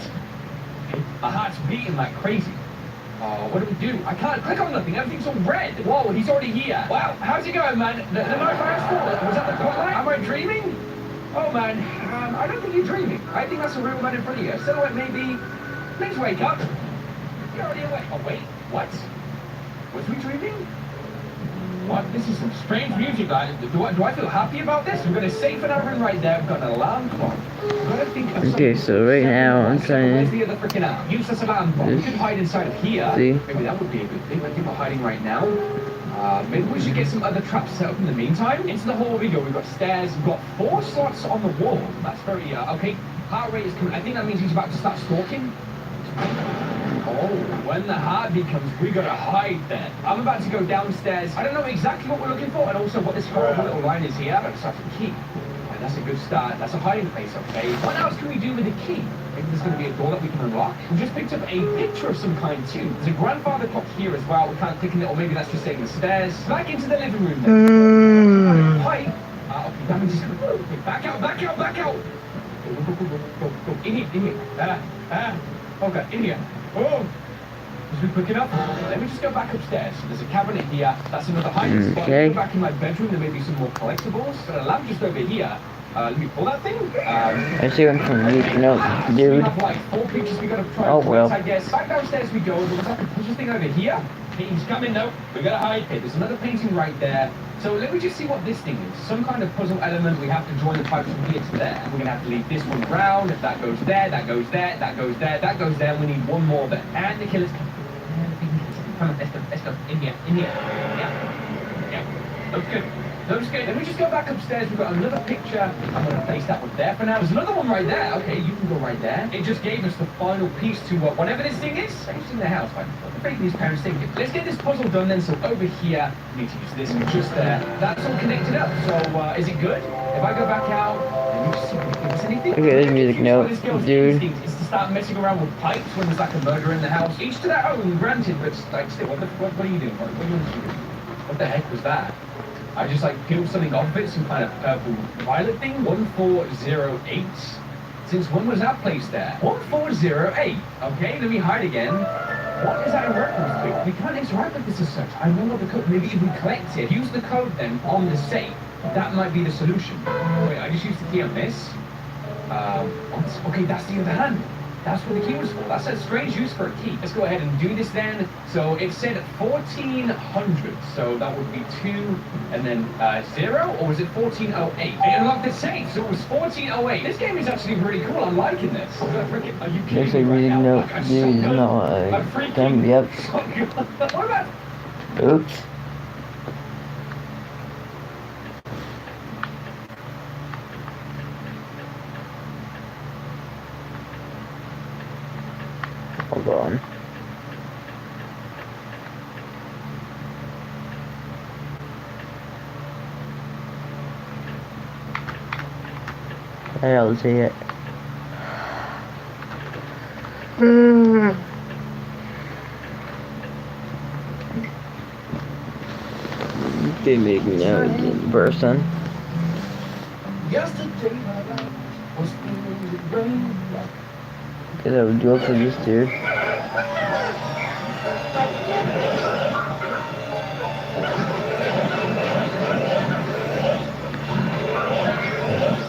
Our heart's beating like crazy. What do we do? I can't click on nothing. Everything's all red. Whoa, he's already here. Wow, how's it going, man? The knife I asked for, was that the plot line? Am I dreaming? Oh, man, I don't think you're dreaming. I think that's a real man in front of you. Silhouette maybe. Please wake up. You're already awake. Oh, wait, what? Was we dreaming? What? This is some strange music, guys. Do I feel happy about this? We're gonna save an oven right there. We've got an alarm clock. We've got to think of Okay, something. so right now I'm trying Where's to the other freaking alarm? Useless alarm clock. We could hide inside of here. see. Maybe that would be a good thing. I think we're hiding right now. Maybe we should get some other traps set up in the meantime. Into the hall we go. We've got stairs. We've got 4 slots on the wall. That's very, okay. Heart rate is coming. I think that means he's about to start stalking. Oh, when the heartbeat comes, we gotta hide then. I'm about to go downstairs. I don't know exactly what we're looking for, and also what this horrible little line is here. But it's such a key. And that's a good start. That's a hiding place, okay? What else can we do with the key? Maybe there's gonna be a door that we can unlock. We just picked up a picture of some kind too. There's a grandfather clock here as well. We can't click on it, or maybe that's just saying the stairs. Back into the living room then. Pipe. Okay, that means he's gonna okay, back out. Go. In here. Okay, in here. Oh, is we quick enough? Let me just go back upstairs. There's a cabinet here. That's another hiding spot. Okay. Go back in my bedroom. There may be some more collectibles. Got a lamp just over here. Let me pull that thing. I see one from you. No, We dude. have like 4 pictures we gotta try. Oh, well. I guess. Back downstairs we go. There's like a puzzle thing over here. Okay, he's coming though. We gotta hide. Okay, there's another painting right there. So let me just see what this thing is. Some kind of puzzle element. We have to join the pipes from here to there. We're gonna have to leave this one round. If that goes there, that goes there, that goes there, that goes there. We need one more there. And the killer's coming. Come on, let's go. In here. Yeah. Looks good. Let me just go back upstairs. We've got another picture. I'm going to place that one there for now. There's another one right there. Okay, you can go right there. It just gave us the final piece to whatever this thing is. It's in the house. Like, what the freak these parents think? Let's get this puzzle done then. So over here, we need to use this and just there. That's all connected up. So is it good? If I go back out, let me just see if we can anything. Okay, there's music note, dude. Is to start messing around with pipes when there's like a murder in the house. Each to their own, granted, but like still, what are you doing? What are you doing? What the heck was that? I just like peeled something off of it, some kind of purple violet thing. 1408. Since when was that placed there? 1408. Okay, let me hide again. What is that in reference to? We can't interact with this as such. I don't know the code. Maybe if we collect it, use the code then on the safe. That might be the solution. Wait, I just used the key on this. What? Okay, that's the other hand. That's what the key was for. That's a strange use for a key. Let's go ahead and do this then. So it said 1400. So that would be 2 and then 0, or was it 1408? It unlocked the safe, so it was 1408. This game is actually really cool. I'm liking this. Are you kidding There's a me right reading now? note. I'm Dude, so good. no, I'm freaking damn, yep. so good. What about... Oops. Hold on. I don't see it. They make me know in person. Yesterday, my life was filled with rain. Cause I would do it for this dude.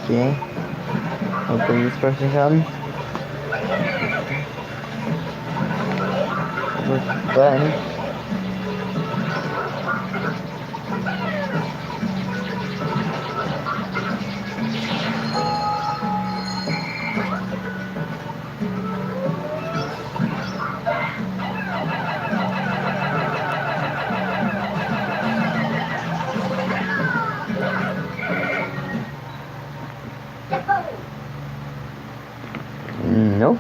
Okay. Hopefully this person comes. Push the button. Nope.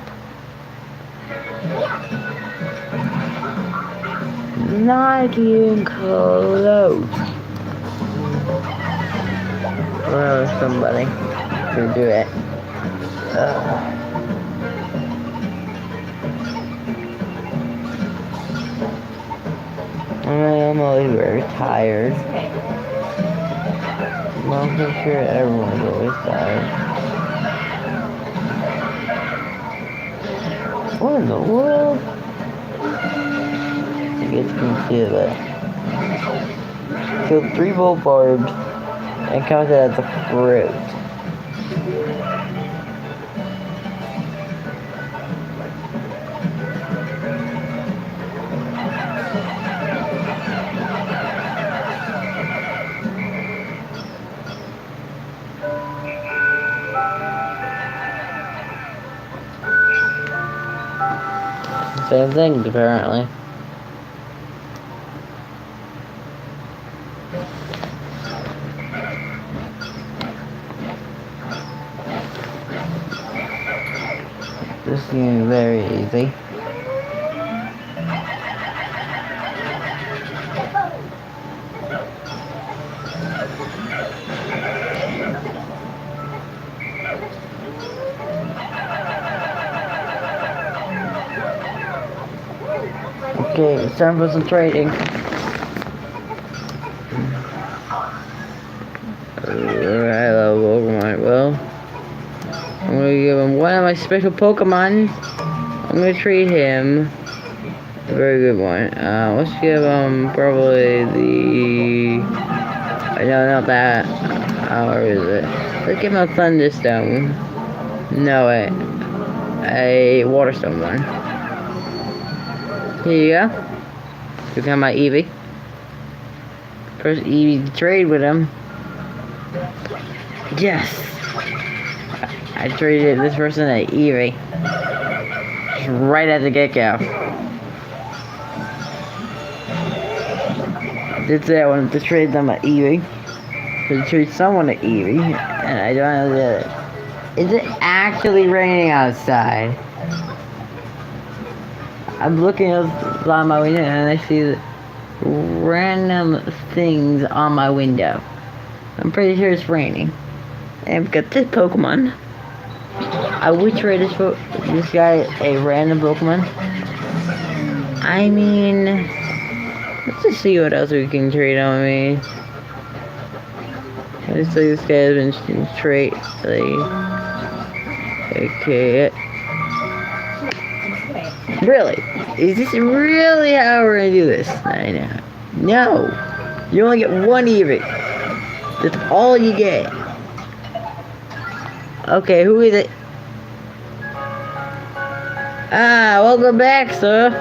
Not even close. Or somebody to do it. I'm always very tired. I'm pretty sure everyone's always tired. What in the world? I guess you can see that. Killed 3 volt barbs and counted as a fruit. same things, apparently. This seems very easy. Okay, it's time for some trading. Alright, Pokemon. Well, I'm gonna give him one of my special Pokemon. I'm gonna trade him a very good one. Let's give him probably the. No, not that. Where is it? Let's give him a Thunderstone. No, a Waterstone one. Here you go. You got my Eevee. First Eevee to trade with him. Yes! I traded this person an Eevee. Just right at the get-go. Did say I wanted to trade them an Eevee. To trade someone an Eevee. And I don't know that. Is it actually raining outside? I'm looking outside my window and I see random things on my window. I'm pretty sure it's raining. And I've got this Pokemon. I would trade this guy a random Pokemon. I mean, let's just see what else we can trade on me. Looks like this guy has been trade okay. Really? Is this really how we're gonna do this? I know. No! You only get one Eevee. That's all you get. Okay, who is it? Ah, welcome back, sir.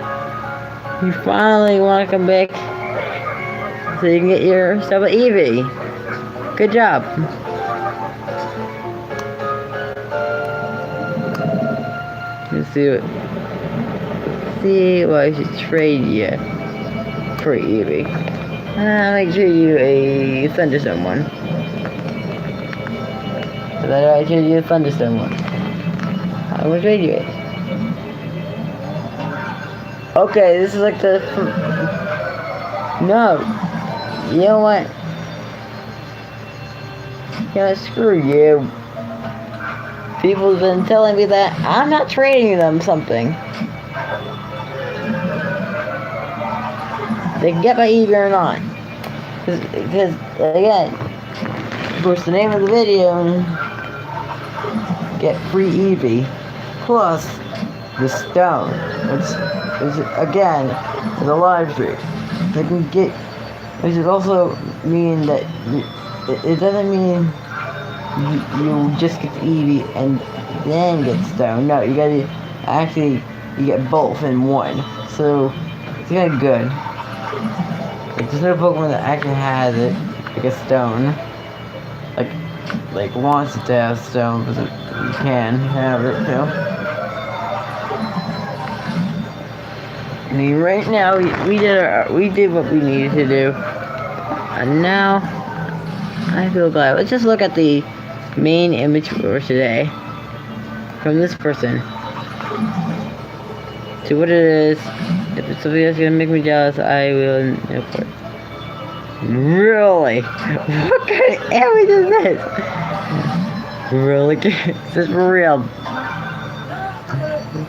You finally want to come back so you can get yourself an Eevee. Good job. Let's see what I should trade you for Eevee. I might trade you a Thunderstone one. So that I trade you a Thunderstone one. I will trade you it. Okay, this is like the... No. You know what? Yeah, screw you. People have been telling me that I'm not trading them something. They can get my Eevee or not. Because, again, of course, the name of the video, get free Eevee, plus the stone, which is, again, is a live stream. They can get, which would also mean that, it doesn't mean you just get the Eevee and then get stone. No, you gotta, actually, you get both in one. So, it's kind of good. Like, there's no Pokemon that actually has it, like a stone. Like wants it to have stone, but you can have it, you know. I mean, right now we did what we needed to do, and now I feel glad. Let's just look at the main image for today from this person. See what it is. If it's something that's gonna make me jealous, I will. Really? What kind of image is this? Really? Is this real?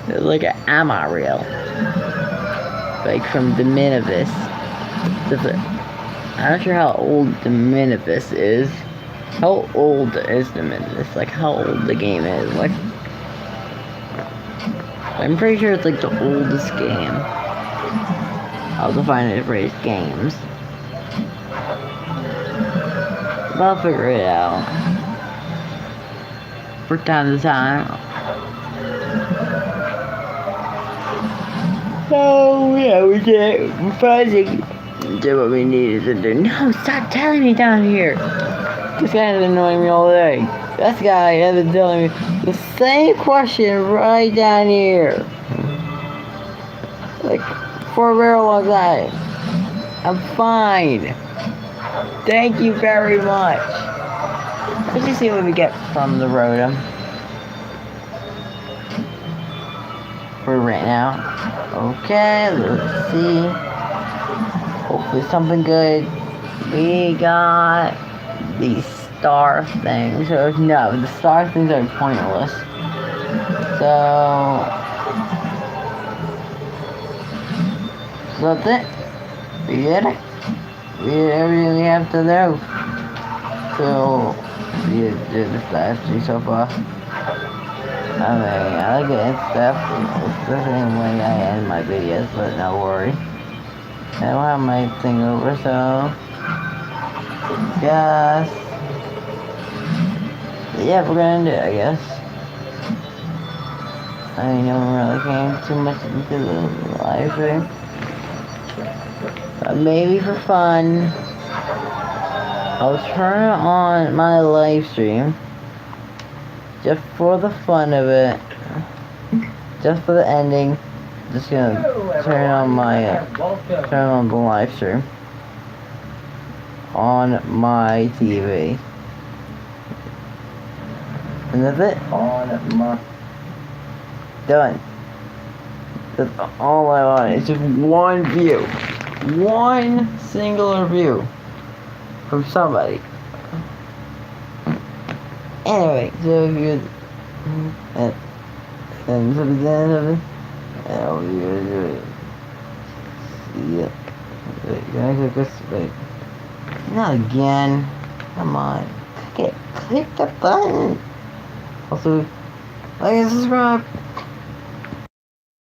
Like, am I real? Like from the Minivis. I'm not sure how old the Minivis is. How old is the Minivis? Like how old the game is? Like, I'm pretty sure it's like the oldest game. I'll define it for his games. But I'll figure it out. For time to time. Oh yeah, we did. We finally did what we needed to do. No, stop telling me down here. This guy has been annoying me all day. This guy has been telling me the same question right down here. sick for a very long time. I'm fine. Thank you very much. Let's just see what we get from the Rotom for right now. Okay, let's see. Hopefully something good. We got these star things. Or no, the star things are pointless. So that's it. We did it. We did everything we have to do. So we did this last thing so far. I mean, I like it and stuff. It's the same way I end my videos, but no worry. I don't have my thing over, so yes. Yeah, we're gonna end it, I guess. I know we really came too much into the live stream. But maybe for fun, I'll turn on my live stream just for the fun of it. Just for the ending. Just gonna turn on my turn on the live stream on my TV. And that's it. On my done. That's all I want. It's just one view. One singular view from somebody. Anyway, so if you and so then I'll be able to do it. Yeah. Wait, can I click this? Wait. Not again. Come on. Click the button. Also, like and subscribe.